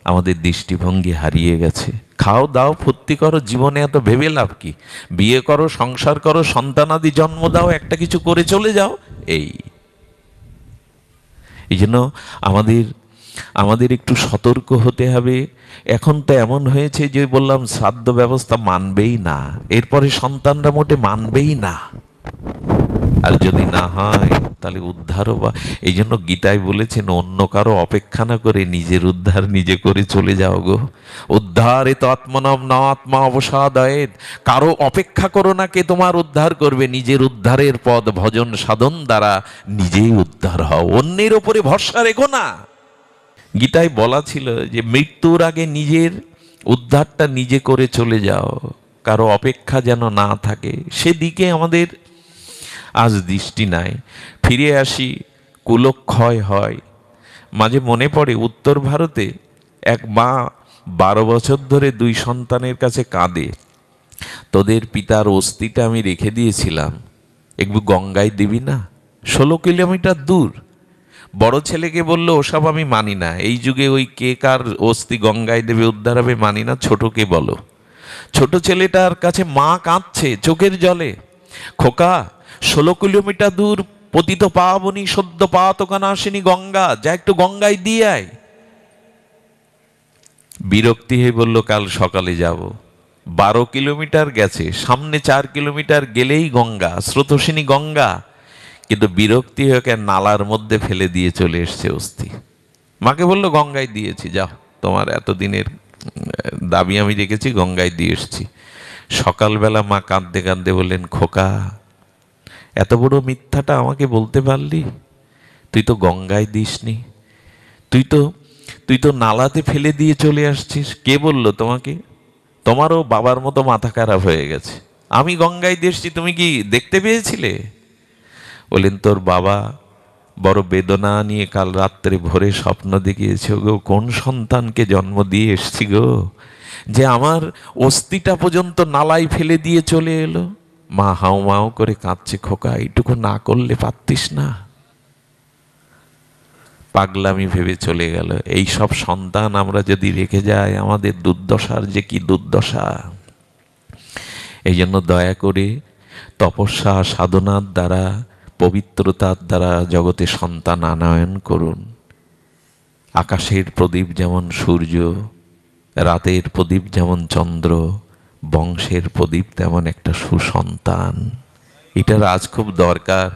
Speaker 1: আমাদের দৃষ্টিভঙ্গি হারিয়ে গেছে। খাও দাও ফুর্তি করো, জীবনে এত ভেবে লাভ কি? বিয়ে করো, সংসার করো, সন্তানাদি জন্ম দাও, একটা কিছু করে চলে যাও। এই জন্য আমাদের একটু সতর্ক হতে হবে। এখন তো এমন হয়েছে যে বললাম, শ্রাদ্ধ ব্যবস্থা মানবেই না, এরপরে সন্তানরা মোটে মানবেই না। আর যদি না হয় তাহলে উদ্ধারও বা। এই জন্য গীতায় বলেছেন, অন্য কারো অপেক্ষা না করে নিজের উদ্ধার নিজে করে চলে যাও গো। উদ্ধারে তো আত্মনম না আত্মা অবসাদয়েদ। কারো অপেক্ষা করো না কে তোমার উদ্ধার করবে। নিজের উদ্ধারের পথ ভজন সাধন দ্বারা নিজেই উদ্ধার হও, অন্যের ওপরে ভরসা রেখো না। গীতায় বলা ছিল যে মৃত্যুর আগে নিজের উদ্ধারটা নিজে করে চলে যাও, কারো অপেক্ষা যেন না থাকে। সেদিকে আমাদের আজ দৃষ্টি নাই। ফিরে আসি, কুলক্ষয় হয়। মাঝে মনে পড়ে, উত্তর ভারতে এক মা 12 বছর ধরে 2 সন্তানের কাছে কাঁদে। তোদের পিতার অস্থিটা আমি রেখে দিয়েছিলাম, একটু গঙ্গায় দিবি না? 16 কিলোমিটার দূর। বড় ছেলেকে বললো ওসব আমি মানি না, এই যুগে ওই কে কার অস্থি গঙ্গায় দেবে উদ্ধার হবে মানি না, ছোটকে বলো। ছোট ছেলেটার কাছে মা কাঁদছে চোখের জলে, খোকা 16 কিলোমিটার দূর পতিত পাবনি সদ্য পাতকানা আসেনি গঙ্গা, যা একটু গঙ্গায় দিয়ে আয়। বিরক্তি হয়ে বলল কাল সকালে যাব। 12 কিলোমিটার গেছে, সামনে 4 কিলোমিটার গেলেই গঙ্গা, স্রোতস্বিনী গঙ্গা, কিন্তু বিরক্তি হয়ে ওকে নালার মধ্যে ফেলে দিয়ে চলে এসছে অস্থি। মাকে বললো গঙ্গায় দিয়েছি, যাও, তোমার এতদিনের দাবি আমি রেখেছি, গঙ্গায় দিয়ে এসছি। সকালবেলা মা কাঁদতে কাঁদতে বললেন, খোকা এত বড় মিথ্যাটা আমাকে বলতে পারলি? তুই তো গঙ্গায় দিসনি, তুই তো নালাতে ফেলে দিয়ে চলে আসছিস। কে বললো তোমাকে? তোমারও বাবার মতো মাথা খারাপ হয়ে গেছে। আমি গঙ্গায় দিয়ে এসছি, তুমি কি দেখতে পেয়েছিলে? বললেন, তোর বাবা বড় বেদনা নিয়ে কাল রাত্রে ভোরে স্বপ্ন দেখিয়েছে গো, কোন সন্তানকে জন্ম দিয়ে এসছি গো, যে আমার অস্থিটা পর্যন্ত নালায় ফেলে দিয়ে চলে এলো। মা হাউ মাউ করে কাঁদছে, খোকা এইটুকু না করলে পারতিস না? পাগলামি ভেবে চলে গেল। এই সব সন্তান আমরা যদি রেখে যাই, আমাদের দুর্দশার যে কি দুর্দশা। এই জন্য দয়া করে তপস্যা সাধনার দ্বারা, পবিত্রতার দ্বারা জগতে সন্তান আনয়ন করুন। আকাশের প্রদীপ যেমন সূর্য, রাতের প্রদীপ যেমন চন্দ্র, বংশের প্রদীপ তেমন একটা সুসন্তান। এটার আজ খুব দরকার।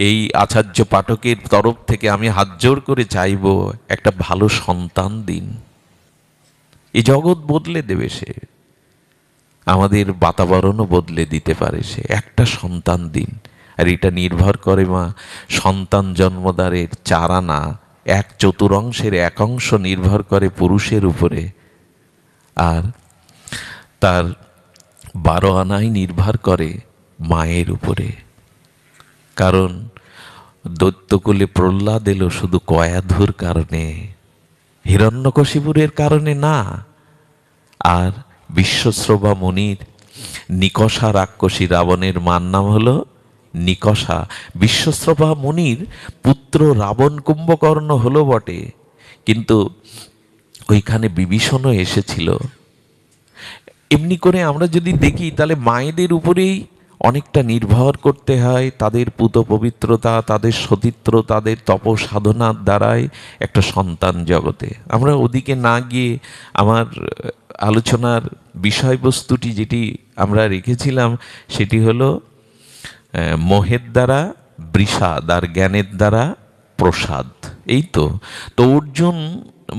Speaker 1: এই আচার্য পাঠকের তরফ থেকে আমি হাত জোর করে চাইব, একটা ভালো সন্তান দিন। এই জগৎ বদলে দেবে সে, আমাদের বাতাবরণও বদলে দিতে পারে সে। একটা সন্তান দিন। আর এটা নির্ভর করে মা সন্তান জন্মদারের 4 আনা 1/4 এক অংশ নির্ভর করে পুরুষের উপরে, আর তার 12 আনাই নির্ভর করে মায়ের উপরে। কারণ দৈত্যকুলে প্রহ্লাদ এলো শুধু কয়াধুর কারণে, হিরণ্যকশিপুরের কারণে না। আর বিশ্বশ্রবা মুনির নিকষা রাক্ষসী, রাবণের মার নাম হলো নিকষা। বিশ্বশ্রবা মুনির পুত্র রাবণ কুম্ভকর্ণ হলো বটে, কিন্তু ওইখানে বিভীষণও এসেছিল। এমনি করে আমরা যদি দেখি তাহলে মায়েদের উপরেই অনেকটা নির্ভর করতে হয়। তাদের পুত পবিত্রতা, তাদের সতীত্ব, তাদের তপ সাধনার দ্বারাই একটা সন্তান জগতে। আমরা ওদিকে না গিয়ে আমার আলোচনার বিষয়বস্তুটি যেটি আমরা রেখেছিলাম সেটি হলো মোহের দ্বারা বৃষাদ আর জ্ঞানের দ্বারা প্রসাদ। এই তো অর্জুন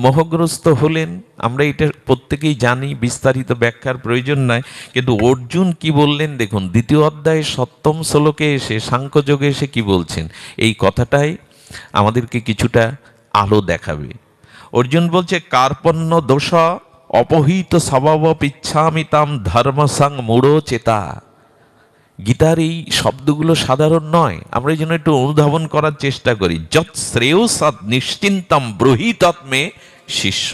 Speaker 1: মোহগ্রস্ত হলেন, আমরা এটা প্রত্যেকেই জানি, বিস্তারিত ব্যাখ্যার প্রয়োজন নাই। কিন্তু অর্জুন কি বললেন দেখুন, 2য় অধ্যায়ে 7ম শ্লোকে এসে, সাংখ্যযোগে এসে কি বলছেন, এই কথাটাই আমাদেরকে কিছুটা আলো দেখাবে। অর্জুন বলছে, কার্পণ্য দোষ অপহিত স্বভাব পিচ্ছামিতাম ধর্মসং মূঢ় চেতা। গীতার এই শব্দগুলো সাধারণ নয়, আমরা এই জন্য একটু অনুধাবন করার চেষ্টা করি। যৎ শ্রেয় সৎ নিশ্চিন্তম ব্রহি তৎমে শিষ্য।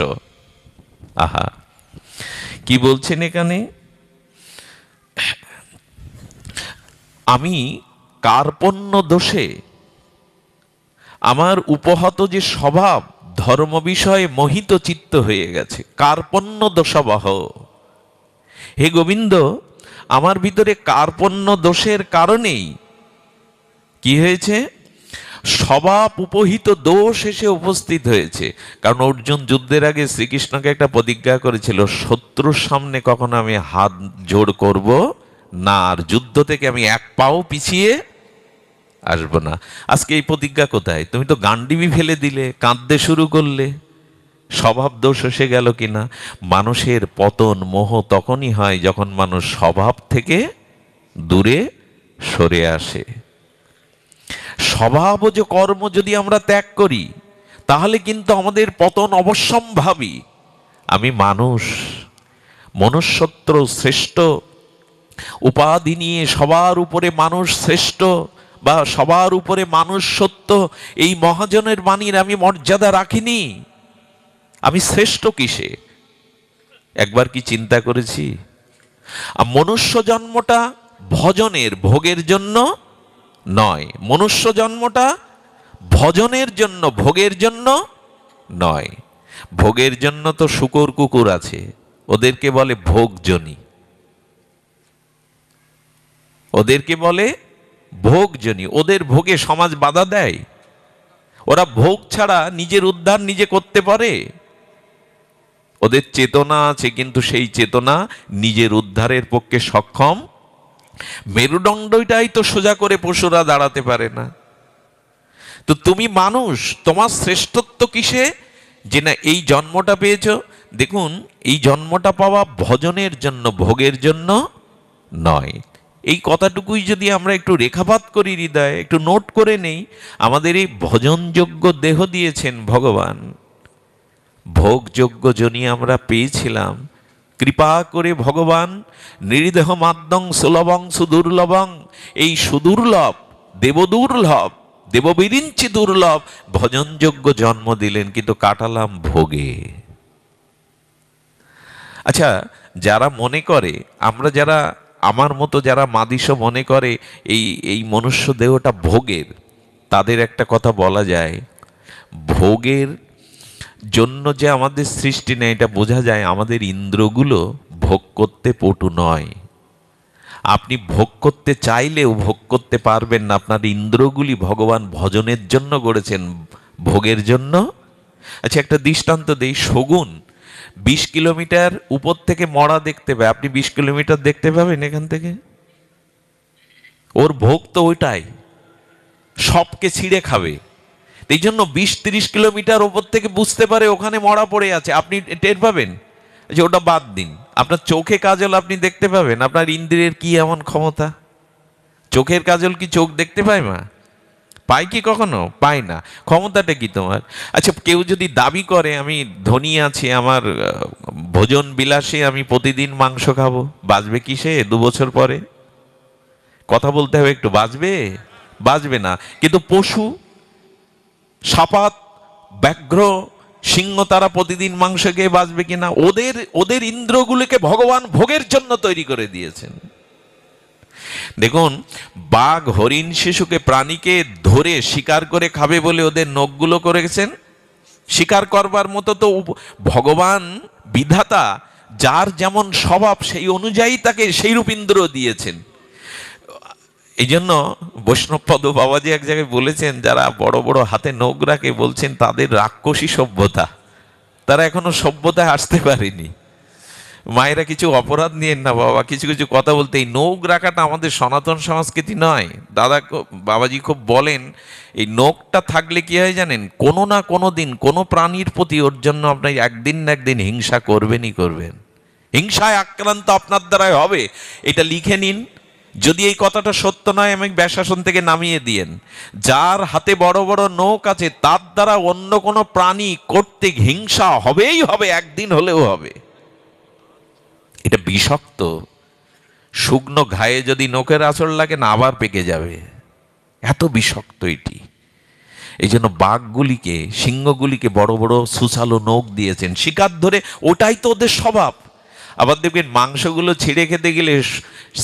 Speaker 1: আহা, কি বলছেন এখানে? আমি কার্পণ্য দোষে, আমার উপহত যে স্বভাব ধর্ম বিষয়ে মোহিত চিত্ত হয়ে গেছে, কার্পণ্য দোষাবহ। হে গোবিন্দ, আমার ভিতরে কার্পণ্য দোষের কারণেই কি হয়েছে, স্বভাব উপহিত দোষ এসে উপস্থিত হয়েছে। কারণ অর্জুন যুদ্ধের আগে শ্রীকৃষ্ণকে একটা প্রতিজ্ঞা করেছিল, শত্রুর সামনে কখনো আমি হাত জোড় করব না, আর যুদ্ধ থেকে আমি এক পাও পিছিয়ে আসবো না। আজকে এই প্রতিজ্ঞা কোথায়? তুমি তো গান্ডিবি ফেলে দিলে, কাঁদতে শুরু করলে। স্বভাব দোষ এসে গেল কিনা? মানুষের পতন মোহ তখনই হয় যখন মানুষ স্বভাব থেকে দূরে সরে আসে। স্বভাব যে কর্ম যদি আমরা ত্যাগ করি তাহলে কিন্তু আমাদের পতন অবশ্যম্ভাবী। আমি মানুষ, মনুষ্যত্ব শ্রেষ্ঠ উপাধি নিয়ে সবার উপরে মানুষ শ্রেষ্ঠ বা সবার উপরে মানুষ সত্য, এই মহাজনের বাণীর আমি মর্যাদা রাখিনি। আমি শ্রেষ্ঠ কিসে? একবার কি চিন্তা করেছি? আর মনুষ্য জন্মটা ভজনের, ভোগের জন্য নয়। মনুষ্য জন্মটা ভজনের জন্য, ভোগের জন্য নয়। ভোগের জন্য তো শূকর কুকুর আছে, ওদেরকে বলে ভোগজনী, ওদেরকে বলে ভোগজনী। ওদের ভোগে সমাজ বাধা দেয়? ওরা ভোগ ছাড়া নিজের উদ্ধার নিজে করতে পারে? ওদের চেতনা আছে, কিন্তু সেই চেতনা নিজের উদ্ধারের পক্ষে সক্ষম। মেরুদণ্ডটাই তো সোজা করে পশুরা দাঁড়াতে পারে না। তো তুমি মানুষ, তোমার শ্রেষ্ঠত্ব কিসে যে না এই জন্মটা পেয়েছ? দেখুন, এই জন্মটা পাওয়া ভজনের জন্য, ভোগের জন্য নয়। এই কথাটুকুই যদি আমরা একটু রেখাপাত করি হৃদয়ে, একটু নোট করে নেই, আমাদের এই ভজনযোগ্য দেহ দিয়েছেন ভগবান, ভোগযোগ্য জনি আমরা পেয়েছিলাম। কৃপা করে ভগবান নির্দেহ মাদ্যং সুলভং সুদুর্লভং, এই সুদুর্লভ, দেবদুর্লভ, দেববিরিঞ্চি দুর্লভ ভজনযোগ্য জন্ম দিলেন, কিন্তু কাটালাম ভোগে। আচ্ছা, যারা মনে করে, আমরা যারা, আমার মতো যারা মাদিস মনে করে এই মনুষ্য দেহটা ভোগের, তাদের একটা কথা বলা যায়, ভোগের জন্য যে আমাদের সৃষ্টি নেই এটা বোঝা যায় আমাদের ইন্দ্রগুলো ভোগ করতে পটু নয়। আপনি ভোগ করতে চাইলেও ভোগ করতে পারবেন না, আপনার ইন্দ্রগুলি ভগবান ভজনের জন্য গড়েছেন, ভোগের জন্য। আচ্ছা, একটা দৃষ্টান্ত দেই। শগুন 20 কিলোমিটার উপর থেকে মরা দেখতে পায়, আপনি 20 কিলোমিটার দেখতে পাবেন এখান থেকে? ওর ভোগ তো ওইটাই, সবকে ছিঁড়ে খাবে। এই জন্য 20-30 কিলোমিটার ওপর থেকে বুঝতে পারে ওখানে মরা পড়ে আছে, আপনি টের পাবেন যে ওটা বাদ দিন। আপনার চোখে কাজল আপনি দেখতে পাবেন, আপনার ইন্দ্রিয়ের কি এমন ক্ষমতা? চোখের কাজল কি চোখ দেখতে পায়? মা পায় কি কখনো? পায় না। ক্ষমতাটা কি তোমার? আচ্ছা, কেউ যদি দাবি করে আমি ধনী আছি, আমার ভোজন বিলাসে আমি প্রতিদিন মাংস খাবো, বাঁচবে কি সে 2 বছর পরে? কথা বলতে হবে একটু, বাঁচবে? বাঁচবে না। কিন্তু পশু, সাপাত, ব্যাঘ্র, সিংহ, তারা প্রতিদিন মাংস খেয়ে বাঁচবে কিনা? ওদের ইন্দ্রগুলিকে ভগবান ভোগের জন্য তৈরি করে দিয়েছেন। দেখুন, বাঘ, হরিণ, শিশুকে, প্রাণীকে ধরে শিকার করে খাবে বলে ওদের নখগুলো করেছেন শিকার করবার মতো। তো ভগবান বিধাতা যার যেমন স্বভাব সেই অনুযায়ী তাকে সেইরূপ ইন্দ্র দিয়েছেন। এই জন্য বৈষ্ণবপদ বাবাজি এক জায়গায় বলেছেন, যারা বড় বড় হাতে নখ রাখে, বলছেন তাদের রাক্ষসী সভ্যতা, তারা এখনো সভ্যতায় আসতে পারেনি। মায়েরা কিছু অপরাধ নিয়েন না বাবা, কিছু কিছু কথা বলতে। এই নখ রাখাটা আমাদের সনাতন সংস্কৃতি নয়। দাদা বাবাজি খুব বলেন, এই নখটা থাকলে কি হয় জানেন, কোনো না কোনো দিন কোনো প্রাণীর প্রতি ওর জন্য আপনি একদিন না একদিন হিংসা করবেনই করবেন। হিংসায় আক্রান্ত আপনার দ্বারাই হবে, এটা লিখে নিন। যদি এই কথাটা সত্য নয়, আমি ব্যাসাসন থেকে নামিয়ে দিয়েন। যার হাতে বড় বড় নখ আছে তার দ্বারা অন্য কোনো প্রাণী করতে হিংসা হবেই হবে, একদিন হলেও হবে। এটা বিষাক্ত। শুকনো ঘায়ে যদি নখের আঁচড় লাগে না, আবার পেকে যাবে, এত বিষাক্ত এটি। এই জন্য বাঘগুলিকে, সিংহগুলিকে বড় বড় সুসালো নখ দিয়েছেন শিকার ধরে, ওটাই তো ওদের স্বভাব। আবার দেখবেন মাংসগুলো ছিঁড়ে খেতে গেলে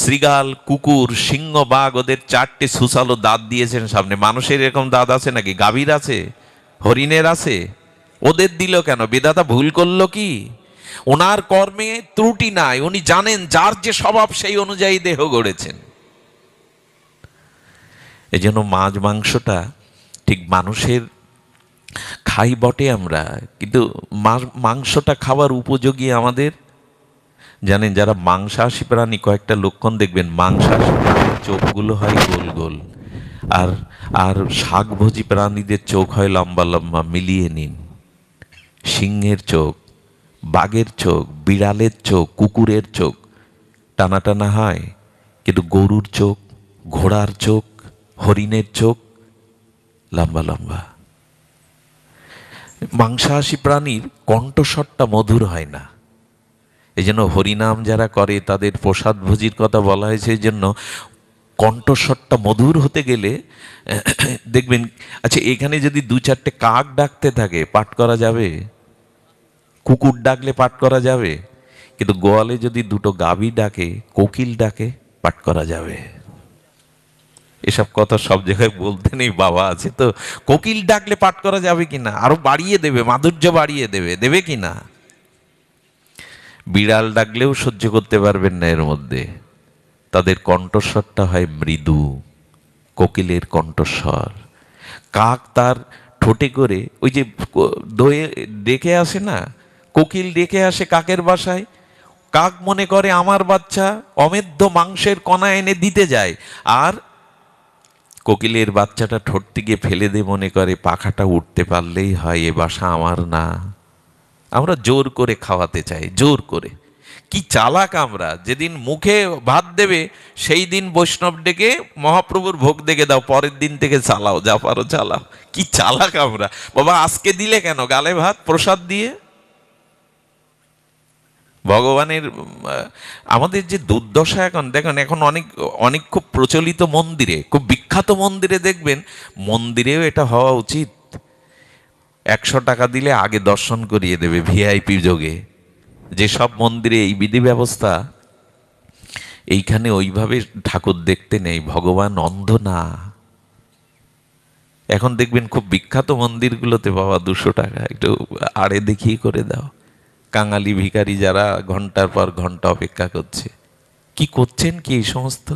Speaker 1: শৃগাল, কুকুর, সিংহ, বাঘ ওদের 4টে সুসালো দাঁত দিয়েছেন সামনে। মানুষের এরকম দাঁত আছে নাকি? গাভীর আছে, হরিণের আছে, ওদের দিল কেন? বিধাতা ভুল করলো কি? ওনার কর্মে ত্রুটি নাই, উনি জানেন যার যে স্বভাব সেই অনুযায়ী দেহ গড়েছেন। এই জন্য মাছ মাংসটা ঠিক মানুষের খাই বটে আমরা, কিন্তু মাংসটা খাবার উপযোগী আমাদের। জানেন, যারা মাংসাশী প্রাণী, কয়েকটা লক্ষণ দেখবেন, মাংসাশী প্রাণীর চোখগুলো হয় গোল গোল, আর শাকভোজী প্রাণীদের চোখ হয় লম্বা লম্বা। মিলিয়ে নিন, সিংহের চোখ, বাঘের চোখ, বিড়ালের চোখ, কুকুরের চোখ টানা টানা হয়, কিন্তু গরুর চোখ, ঘোড়ার চোখ, হরিণের চোখ লম্বা লম্বা। মাংসাশী প্রাণীর কণ্ঠস্বরটা মধুর হয় না। এই জন্য হরিনাম যারা করে তাদের প্রসাদ ভোজির কথা বলা হয়েছে। এই জন্য কণ্ঠস্বরটা মধুর হতে গেলে দেখবেন, আচ্ছা এখানে যদি 2-4টে কাক ডাকতে থাকে, পাঠ করা যাবে? কুকুর ডাকলে পাঠ করা যাবে? কিন্তু গোয়ালে যদি দুটো গাভী ডাকে, কোকিল ডাকে, পাঠ করা যাবে। এসব কথা সব জায়গায় বলতে নেই, বাবা আছে তো। কোকিল ডাকলে পাঠ করা যাবে কিনা, আরো বাড়িয়ে দেবে, মাধুর্য বাড়িয়ে দেবে, দেবে কিনা। বিড়াল ডাকলেও সহ্য করতে পারবেন না এর মধ্যে, তাদের কণ্ঠস্বরটা হয় মৃদু, কোকিলের কণ্ঠস্বর। কাক তার ঠোঁটে করে ওই যে দয়ে ডেকে আসে না, কোকিল ডেকে আসে কাকের বাসায়, কাক মনে করে আমার বাচ্চা অমেধ্য মাংসের কণা এনে দিতে যায়, আর কোকিলের বাচ্চাটা ঠোঁট থেকে ফেলে দিয়ে মনে করে পাখাটা উঠতে পারলেই হয়, এ বাসা আমার না। আমরা জোর করে খাওয়াতে চাই, জোর করে। কি চালাক আমরা! যেদিন মুখে ভাত দেবে সেই দিন বৈষ্ণব ডেকে মহাপ্রভুর ভোগ দেখে দাও, পরের দিন থেকে চালাও, যা পারো চালাও। কি চালাক আমরা! বাবা আজকে দিলে কেন গালে ভাত প্রসাদ দিয়ে? ভগবানের আমাদের যে দুর্দশা এখন দেখেন, এখন অনেক অনেক খুব প্রচলিত মন্দিরে, খুব বিখ্যাত মন্দিরে দেখবেন, মন্দিরেও এটা হওয়া উচিত, 100 টাকা দিলে আগে দর্শন করিয়ে দেবে ভিআইপি যোগে। যেসব মন্দিরে এই বিধি ব্যবস্থা, এইখানে ওইভাবে ঠাকুর দেখতে নেই, ভগবান অন্ধ না। এখন দেখবেন খুব বিখ্যাত মন্দিরগুলোতে বাবা 200 টাকা একটু আড়ে দেখিয়ে করে দাও। কাঙালি ভিখারি যারা ঘন্টার পর ঘন্টা অপেক্ষা করছে, কি করছেন কি এই সমস্ত?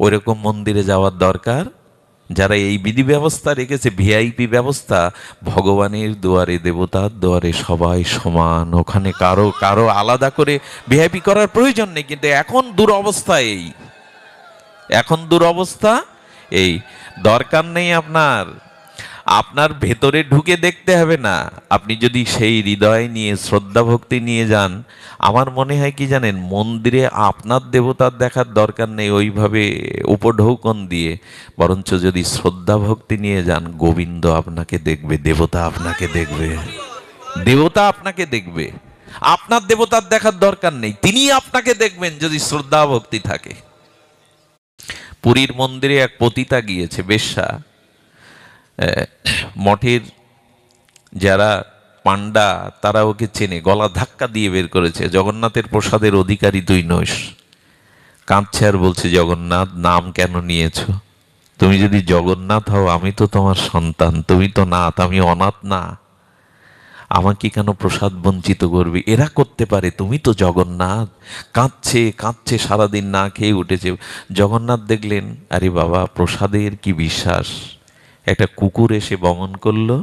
Speaker 1: ওইরকম মন্দিরে যাওয়ার দরকার, যারা এই বিধি ব্যবস্থা রেখেছে, ভিআইপি ব্যবস্থা। ভগবানের দুয়ারে, দেবতার দুয়ারে সবাই সমান, ওখানে কারো কারো আলাদা করে ভিআইপি করার প্রয়োজন নেই। কিন্তু এখন দুরবস্থা এই, এখন দুরবস্থা এই। দরকার নেই আপনার, আপনার ভেতরে ঢুকে দেখতে হবে না। আপনি যদি সেই হৃদয় নিয়ে, শ্রদ্ধা ভক্তি নিয়ে যান, আমার মনে হয় কি জানেন, মন্দিরে আপনার দেবতার দেখার দরকার নেই ওইভাবে উপঢৌকন দিয়ে, বরঞ্চ যদি শ্রদ্ধা ভক্তি নিয়ে যান, গোবিন্দ আপনাকে দেখবে, দেবতা আপনাকে দেখবে, দেবতা আপনাকে দেখবে। আপনার দেবতার দেখার দরকার নেই, তিনি আপনাকে দেখবেন যদি শ্রদ্ধা ভক্তি থাকে। পুরীর মন্দিরে এক পতিতা গিয়েছে, বেশ্যা। মঠের যারা পান্ডা তারা ওকে চেনে, গলা ধাক্কা দিয়ে বের করেছে, জগন্নাথের প্রসাদের অধিকারী তুই নইস। কাঁদছে আর বলছে, জগন্নাথ নাম কেন নিয়েছ? তুমি যদি জগন্নাথ হও, আমি তো তোমার সন্তান, তুমি তো নাথ, আমি অনাথ না, আমাকে কেন প্রসাদ বঞ্চিত করবে? এরা করতে পারে, তুমি তো জগন্নাথ। কাঁদছে কাঁদছে, সারাদিন না খেয়ে উঠেছে। জগন্নাথ দেখলেন, আরে বাবা প্রসাদের কি বিশ্বাস। একটা কুকুর এসে বমন করলো,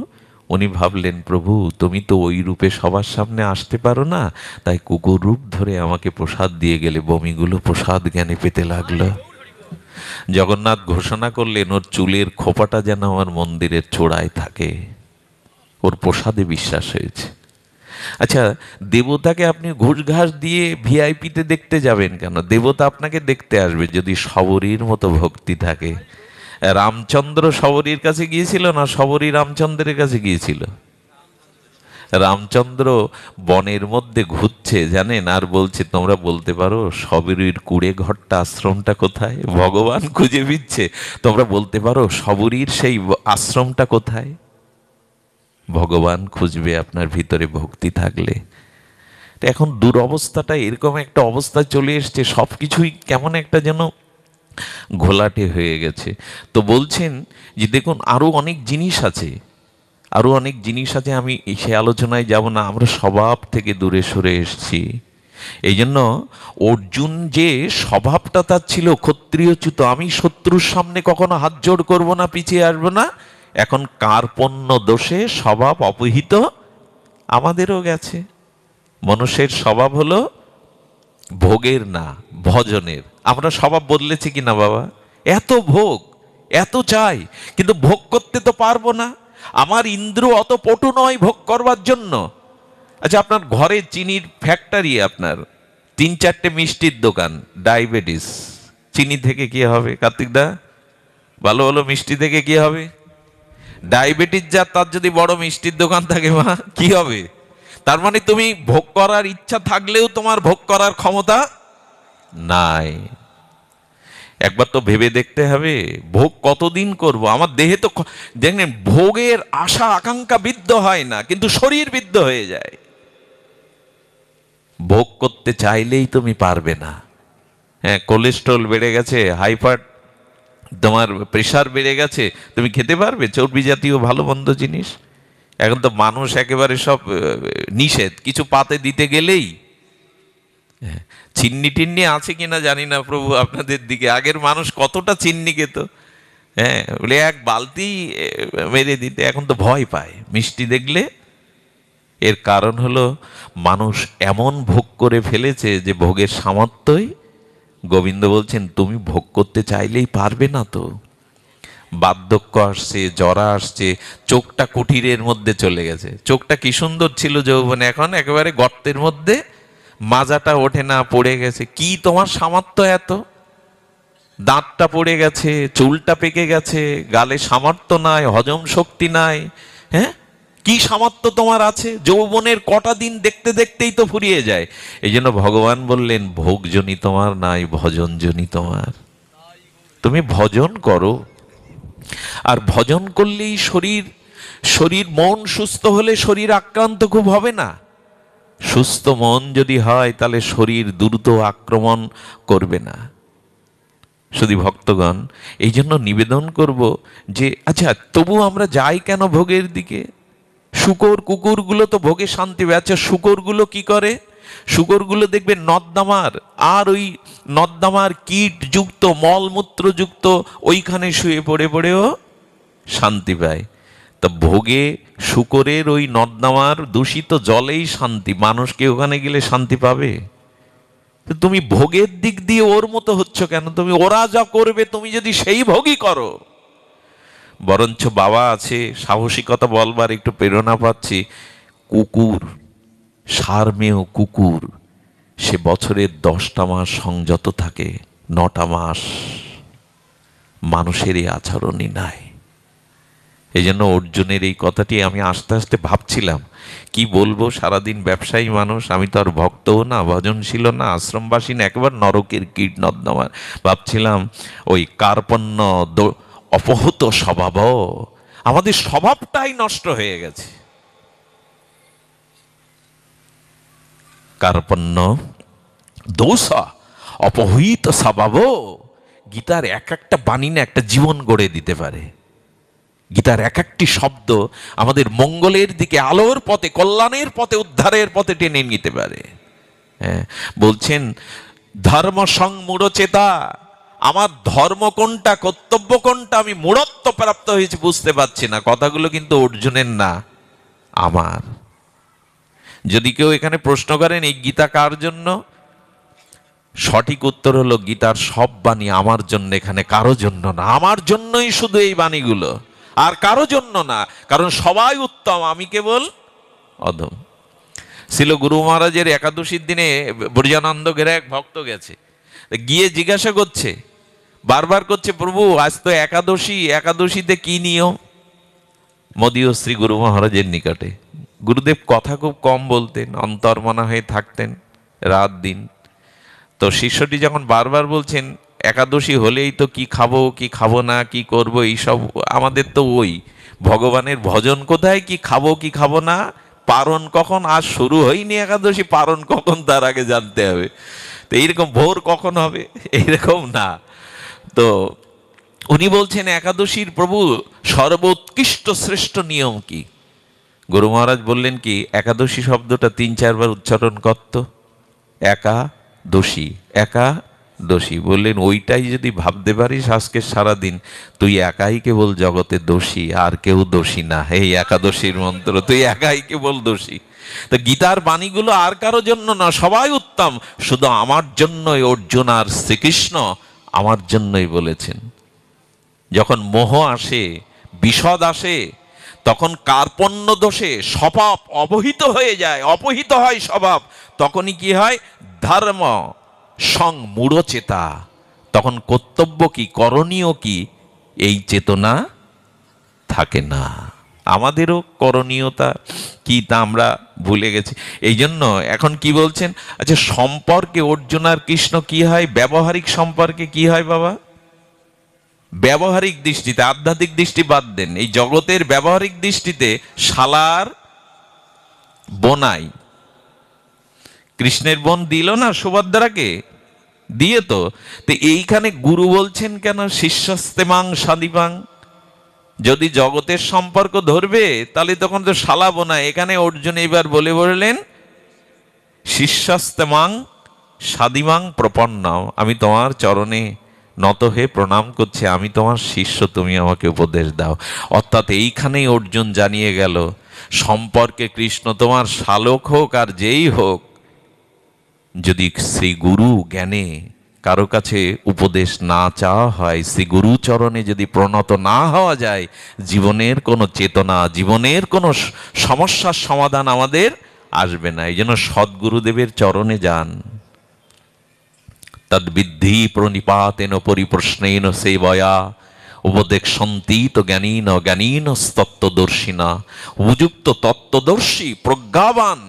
Speaker 1: উনি ভাবলেন, প্রভু তুমি তো ওই রূপে সবার সামনে আসতে পারো না, তাই কুকুর রূপ ধরে আমাকে প্রসাদ দিয়ে গেলে। বমিগুলো প্রসাদ জ্ঞানে পেতে লাগলো। জগন্নাথ ঘোষণা করলেন, ওর চুলের খোপাটা যেন আমার মন্দিরের চূড়ায় থাকে, ওর প্রসাদে বিশ্বাস হয়েছে। আচ্ছা, দেবতাকে আপনি ঘুষ ঘাস দিয়ে ভিআইপিতে দেখতে যাবেন কেন? দেবতা আপনাকে দেখতে আসবে যদি শবরীর মতো ভক্তি থাকে। রামচন্দ্র শবরীর কাছে গিয়েছিল না শবরী রামচন্দ্রের কাছে গিয়েছিল? রামচন্দ্র বনের মধ্যে ঘুরছে জানেন, আর বলছে, তোমরা বলতে পারো শবরীর কুড়ে ঘরটা, আশ্রমটা কোথায়? ভগবান খুঁজে ফিরছে, তোমরা বলতে পারো শবরীর সেই আশ্রমটা কোথায়? ভগবান খুঁজবে আপনার ভিতরে ভক্তি থাকলে। এখন দুরবস্থাটা এরকম একটা অবস্থা চলে এসছে, সবকিছুই কেমন একটা যেন ঘোলাটে হয়ে গেছে। তো বলছেন যে দেখুন, আরো অনেক জিনিস আছে, আরো অনেক জিনিস আছে, আমি সে আলোচনায় যাব না। আমরা স্বভাব থেকে দূরে সরে এসেছি। এই জন্য অর্জুন যে স্বভাবটা তার ছিল ক্ষত্রিয়চ্যুত, আমি শত্রুর সামনে কখনো হাত জোড় করবো না, পিছিয়ে আসবো না। এখন কার্পণ্য দোষে স্বভাব অপহৃত আমাদেরও গেছে। মানুষের স্বভাব হলো ভোগের না ভজনের। আমরা স্বভাব বদলেছি কিনা বাবা? এত ভোগ, এত চাই, কিন্তু ভোগ করতে তো পারবো না। আমার ইন্দ্র অত পটু নয় ভোগ করবার জন্য। আচ্ছা, আপনার ঘরে চিনির ফ্যাক্টরি, আপনার 3-4টে মিষ্টির দোকান, ডায়াবেটিস। চিনি থেকে কি হবে কার্তিক দা? ভালো ভালো মিষ্টি থেকে কি হবে? ডায়াবেটিস যা, তার যদি বড় মিষ্টির দোকান থাকে মা, কি হবে? তার মানে তুমি ভোগ করার ইচ্ছা থাকলেও তোমার ভোগ করার ক্ষমতা নাই। একবার তো ভেবে দেখতে হবে, ভোগ কতদিন করব? আমার দেহে তো দেখলেন ভোগের আশা আকাঙ্ক্ষা বিদ্ধ হয় না, কিন্তু শরীর বিদ্ধ হয়ে যায়। ভোগ করতে চাইলেই তুমি পারবে না। হ্যাঁ, কোলেস্ট্রল বেড়ে গেছে, হাইপার, তোমার প্রেশার বেড়ে গেছে, তুমি খেতে পারবে চর্বি জাতীয় ভালো মন্দ জিনিস? এখন তো মানুষ একেবারে সব নিষেধ, কিছু পাতে দিতে গেলেই। চিন্নি টিন্নি আছে কিনা জানি না প্রভু আপনাদের দিকে, আগের মানুষ কতটা চিন্নি খেত। হ্যাঁ, বলে এক বালতি মেরে দিতে, এখন তো ভয় পায় মিষ্টি দেখলে। এর কারণ হলো মানুষ এমন ভোগ করে ফেলেছে যে ভোগের সামর্থ্যই, গোবিন্দ বলছেন তুমি ভোগ করতে চাইলেই পারবে না। তো বার্ধক্য আসছে, জরা আসছে, চোখটা কুঠিরের মধ্যে চলে গেছে। চোখটা কি সুন্দর ছিল যৌবনে, এখন একেবারে গর্তের মধ্যে, মাজাটা ওঠে না, পড়ে গেছে। কি তোমার সামর্থ্য এত? দাঁতটা পড়ে গেছে, চুলটা পেকে গেছে, গালে সামর্থ্য নাই, হজম শক্তি নাই। হ্যাঁ, কি সামর্থ্য তোমার আছে? যৌবনের কটা দিন দেখতে দেখতেই তো ফুরিয়ে যায়। এই জন্য ভগবান বললেন ভোগজনী তোমার নাই, ভজনজনী তোমার। তুমি ভজন করো, আর ভজন করলেই শরীর মন সুস্থ হলে শরীর আক্রান্ত খুব হবে না। সুস্থ মন যদি হয় তাহলে শরীর দ্রুত আক্রমণ করবে না। শুধু ভক্তগণ, এই জন্য নিবেদন করব যে আচ্ছা তবু আমরা যাই কেন ভোগের দিকে? শূকর কুকুরগুলো তো ভোগে শান্তি পায়। আচ্ছা শূকরগুলো কি করে? শূকরগুলো দেখবে নর্দমার, আর ওই নর্দমার কীট যুক্ত, মলমূত্রযুক্ত ওইখানে শুয়ে পড়ে পড়েও শান্তি পায়। তা ভোগে শূকরের ওই নর্দমার দূষিত জলেই শান্তি, মানুষ কি ওখানে গেলে শান্তি পাবে? তুমি ভোগের দিক দিয়ে ওর মতো হচ্ছ কেন? তুমি ওরা যা করবে তুমি যদি সেই ভোগই করো। বরঞ্চ বাবা আছে, সাহসিকতা বলবার একটু প্রেরণা পাচ্ছি। কুকুর, সারমেয় কুকুর, সে বছরের 10টা মাস সংযত থাকে, 9টা মাস মানুষের এই আচরণই নাই। এই জন্য অর্জুনের এই কথাটি আমি আস্তে আস্তে ভাবছিলাম, কি বলবো। সারাদিন ব্যবসায়ী মানুষ, আমি তো আর ভক্তও না, ভজনশীল না, আশ্রমবাসী না, একবার নরকের কীট নর্দমার। ভাবছিলাম ওই কার্পণ্য অপহত স্বভাব, আমাদের স্বভাবটাই নষ্ট হয়ে গেছে। কার্পণ্য দোষ অপহৃত স্বভাব। গীতার এক একটা বাণী না একটা জীবন গড়ে দিতে পারে। গীতার এক একটি শব্দ আমাদের মঙ্গলের দিকে, আলোর পথে, কল্যাণের পথে, উদ্ধারের পথে টেনে নিতে পারে। হ্যাঁ, বলছেন ধর্ম সংমূঢ়চেতা, আমার ধর্ম কোনটা, কর্তব্য কোনটা, আমি মূঢ়ত্ব প্রাপ্ত হয়েছি বুঝতে পারছি না। কথাগুলো কিন্তু অর্জুনের না, আমার। যদি কেউ এখানে প্রশ্ন করেন এই গীতা কার জন্য, সঠিক উত্তর হলো গীতার সব বাণী আমার জন্য, এখানে কারো জন্য না। আমার জন্যই শুধু এই বাণীগুলো, আর কারো জন্য না, কারণ সবাই উত্তম, আমি কেবল অধম। ছিল গুরু মহারাজের একাদশীর দিনে ব্রজানন্দগের এক ভক্ত গেছে, গিয়ে জিজ্ঞাসা করছে, বারবার করছে, প্রভু আজ তো একাদশী, একাদশীতে কি নিয়ম? মদীয় শ্রী গুরু মহারাজের নিকটে। গুরুদেব কথা খুব কম বলতেন, অন্তর্মনা হয়ে থাকতেন রাত দিন। তো শিষ্যটি যখন বারবার বলছেন একাদশী হলেই তো কি খাবো কি খাবো না, কি করব, এইসব আমাদের তো ওই ভগবানের ভজন কোথায়, কি খাবো কি খাবো না, পারণ কখন, আজ শুরু হয়নি একাদশী, পারণ কখন তার আগে জানতে হবে। তো এইরকম ভোর কখন হবে, এইরকম না। তো উনি বলছেন একাদশীর প্রভু সর্বোৎকৃষ্ট শ্রেষ্ঠ নিয়ম কি? গুরু মহারাজ বললেন কি, একাদশী শব্দটা 3-4 বার উচ্চারণ করত, একাদশী, একাদশী। বললেন ওইটাই যদি ভাবতে পারিস আজকে সারাদিন, তুই একাই কেবল জগতে দোষী, আর কেউ দোষী না। এই একাদশীর মন্ত্র, তুই একাই কেবল দোষী। তো গীতার বাণীগুলো আর কারো জন্য না, সবাই উত্তম, শুধু আমার জন্যই অর্জুন আর শ্রীকৃষ্ণ আমার জন্যই বলেছেন। যখন মোহ আসে, বিষদ আসে, তখন কার্পণ্য দোষে স্বভাব অবহিত হয়ে যায়, অপহিত হয় স্বভাব। তখনই কি হয়, ধর্ম সংমূঢ়চেতা, তখন কর্তব্য কি, করণীয় কি, এই চেতনা থাকে না। আমাদেরও করণীয়তা কি তা আমরা ভুলে গেছি। এই জন্য এখন কি বলছেন, আচ্ছা সম্পর্কে অর্জুন আর কৃষ্ণ কি হয়, ব্যবহারিক সম্পর্কে কি হয় বাবা? ব্যবহারিক দৃষ্টিতে, আধ্যাত্মিক দৃষ্টি বাদ দেন, এই জগতের ব্যবহারিক দৃষ্টিতে শালার বোনাই কৃষ্ণের বোন দিল না সুভদ্রাকে, দিয়ে তো। তো এইখানে গুরু বলছেন কেন শিষ্যস্তেমাং সাদিপাং? যদি জগতের সম্পর্ক ধরবে তাহলে তখন তো শালাবো না। এখানে অর্জুন এবার বলে বললেন শিষ্যস্তেমাং সাদিমাং প্রপন্নাও, আমি তোমার চরণে নত হয়ে প্রণাম করছি, আমি তোমার শিষ্য, তুমি আমাকে উপদেশ দাও। অর্থাৎ এইখানেই অর্জুন জানিয়ে গেল সম্পর্কে কৃষ্ণ তোমার শালক হোক আর যেই হোক, যদি শ্রী গুরু জ্ঞানে কারো কাছে উপদেশ না চাওয়া হয়, শ্রী গুরু চরণে যদি প্রণত না হওয়া যায়, জীবনের কোনো চেতনা, জীবনের কোনো সমস্যার সমাধান আমাদের আসবে না। এই জন্য সদ্গুরুদেবের চরণে যান। তদ্বিদ্ধি প্রণিপাতেন পরিপ্রশ্নেন সেবয়া উপদেক্ষন্তীত জ্ঞানীন জ্ঞানীন তত্ত্বদর্শিনা। উপযুক্ত তত্ত্বদর্শী প্রজ্ঞাবান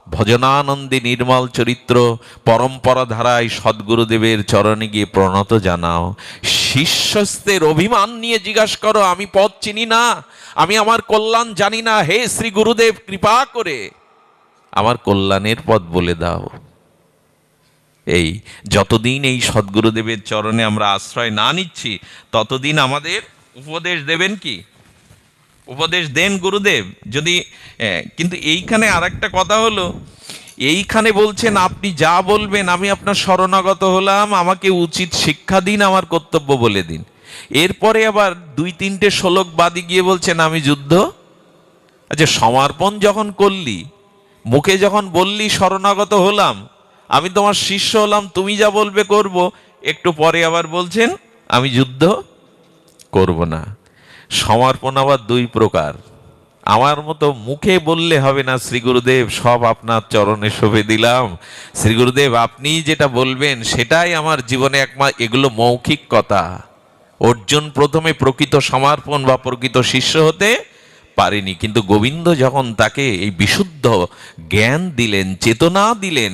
Speaker 1: ভজনানন্দী নির্মল চরিত্র পরম্পরা ধারায় সদ্গুরুদেবের চরণে গিয়ে প্রণত জানাও। শিষ্যস্তের অভিমান নিয়ে জিজ্ঞাসা করো, আমি পথ চিনি না, আমি আমার কল্যাণ জানি না, হে শ্রী গুরুদেব কৃপা করে আমার কল্যাণের পথ বলে দাও। এই যতদিন এই সদ্গুরুদেবের চরণে আমরা আশ্রয় না নিচ্ছি, ততদিন আমাদের উপদেশ দেবেন কি? উপদেশ দেন গুরুদেব। যদি কিন্তু এইখানে আর একটা কথা হলো, এইখানে বলছেন আপনি যা বলবেন আমি আপনার শরণাগত হলাম, আমাকে উচিত শিক্ষা দিন, আমার কর্তব্য বলে দিন। এরপরে আবার 2-3টে শ্লোক বাদে গিয়ে বলছেন আমি যুদ্ধ। আচ্ছা, সমর্পণ যখন করলি, মুখে যখন বললি শরণাগত হলাম, আমি তোমার শিষ্য হলাম, তুমি যা বলবে করব, একটু পরে আবার বলছেন আমি যুদ্ধ করব না। সমর্পণ আবার 2 প্রকার। আমার মতো মুখে বললে হবে না, শ্রী গুরুদেব সব আপনার চরণে শোভে দিলাম, শ্রী গুরুদেব আপনি যেটা বলবেন সেটাই আমার জীবনে এগুলো মৌখিক কথা। অর্জুন প্রথমে প্রকৃত সমর্পণ বা প্রকৃত শিষ্য হতে পারেনি, কিন্তু গোবিন্দ যখন তাকে এই বিশুদ্ধ জ্ঞান দিলেন, চেতনা দিলেন,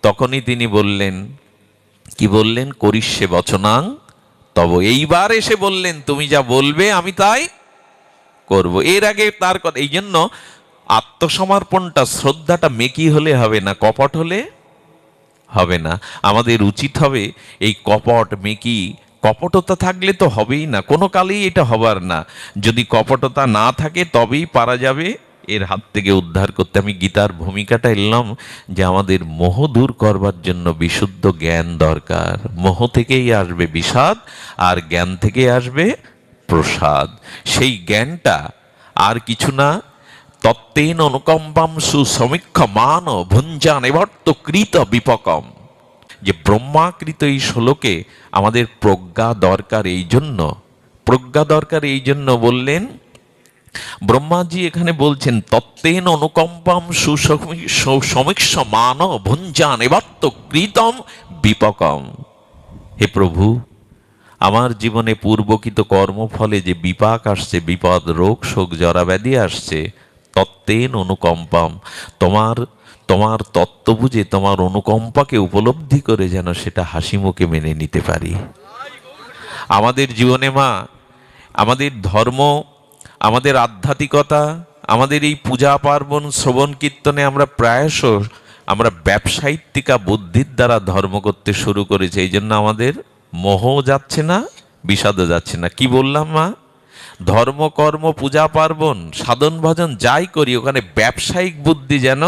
Speaker 1: তখনই তিনি বললেন, কি বললেন? করিষ্যে বচনাং তব। এইবার এসে বললেন তুমি যা বলবে আমি তাই করব। এর আগে তার কথা। এই জন্য আত্মসমর্পণটা, শ্রদ্ধাটা মেকি হলে হবে না, কপট হলে হবে না। আমাদের উচিত হবে এই কপট মেকি, কপটতা থাকলে তো হবেই না, কোনো কালেই এটা হবার না। যদি কপটতা না থাকে তবেই পারা যাবে এর হাত থেকে উদ্ধার করতে। আমি গীতার ভূমিকাটা এলাম যে আমাদের মোহ দূর করবার জন্য বিশুদ্ধ জ্ঞান দরকার। মোহ থেকেই আসবে বিষাদ, আর জ্ঞান থেকে আসবে প্রসাদ। সেই জ্ঞানটা আর কিছু না, তত্ত্বেন অনুকম্পাম সুসমীক্ষ মান ভুঞ্জান এবর্ত কৃত বিপকম। যে ব্রহ্মাকৃত এই শ্লোকে আমাদের প্রজ্ঞা দরকার। এই জন্য প্রজ্ঞা দরকার, এই জন্য বললেন ব্রহ্মাজি এখানে বলছেন তত্ত্বেন অনুকম্পাম সুসমীক্ষ মান ভুঞ্জান এবর্ত কৃতম বিপকম। হে প্রভু, আমার জীবনে পূর্বকৃত কর্মফলে যে বিপাক আসছে, বিপদ, রোগ, শোক, জরা ব্যাধি আসছে, তত্ত্বেন অনুকম্পাম, তোমার তত্ত্ব বুঝে, তোমার অনুকম্পাকে উপলব্ধি করে যেন সেটা হাসি মুখে মেনে নিতে পারি। আমাদের জীবনে মা, আমাদের ধর্ম, আমাদের আধ্যাত্মিকতা, আমাদের এই পূজা পার্বণ শ্রবণ কীর্তনে আমরা ব্যবসায়িত্তিকা বুদ্ধির দ্বারা ধর্ম করতে শুরু করেছি। এই জন্য আমাদের মোহ যাচ্ছে না, বিষাদও যাচ্ছে না। কি বললাম মা? ধর্ম, কর্ম, পূজা পার্বণ, সাধন ভজন যাই করি, ওখানে ব্যবসায়িক বুদ্ধি যেন।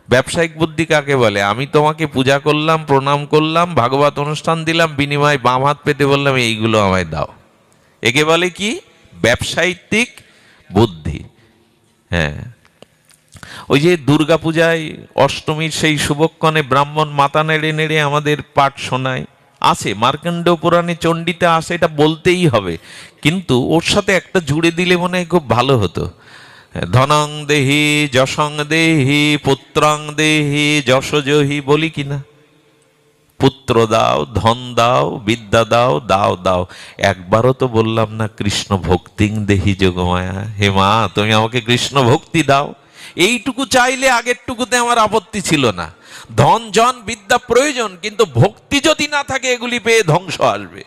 Speaker 1: ব্যবসায়িক বুদ্ধি কাকে বলে? আমি তোমাকে পূজা করলাম, প্রণাম করলাম, ভাগবত অনুষ্ঠান দিলাম, বিনিময়ে বাম হাত পেতে বললাম এইগুলো আমায় দাও। একে বলে কি? ব্যবসায়িক বুদ্ধি। হ্যাঁ, ওই যে দুর্গা পূজায় অষ্টমীর সেই শুভক্ষণে ব্রাহ্মণ মাথা নেড়ে নেড়ে আমাদের পাঠ শোনায়, আছে মার্কণ্ড পুরাণে, চণ্ডীতে আসে, এটা বলতেই হবে। কিন্তু ওর সাথে একটা জুড়ে দিলে মনে হয় খুব ভালো হতো। ধনং দেহি যশং দেহি পুত্রং দেহি যশোজহি, বলি কিনা? পুত্র দাও, ধন দাও, বিদ্যা দাও, দাও দাও। একবারও তো বললাম না কৃষ্ণ ভক্তিং দেহি যোগমায়া, হে মা তুমি আমাকে কৃষ্ণ ভক্তি দাও। এইটুকু চাইলে আগেরটুকুতে আমার আপত্তি ছিল না। ধন জন বিদ্যা প্রয়োজন, কিন্তু ভক্তি যদি না থাকে এগুলি পেয়ে ধ্বংস আসবে।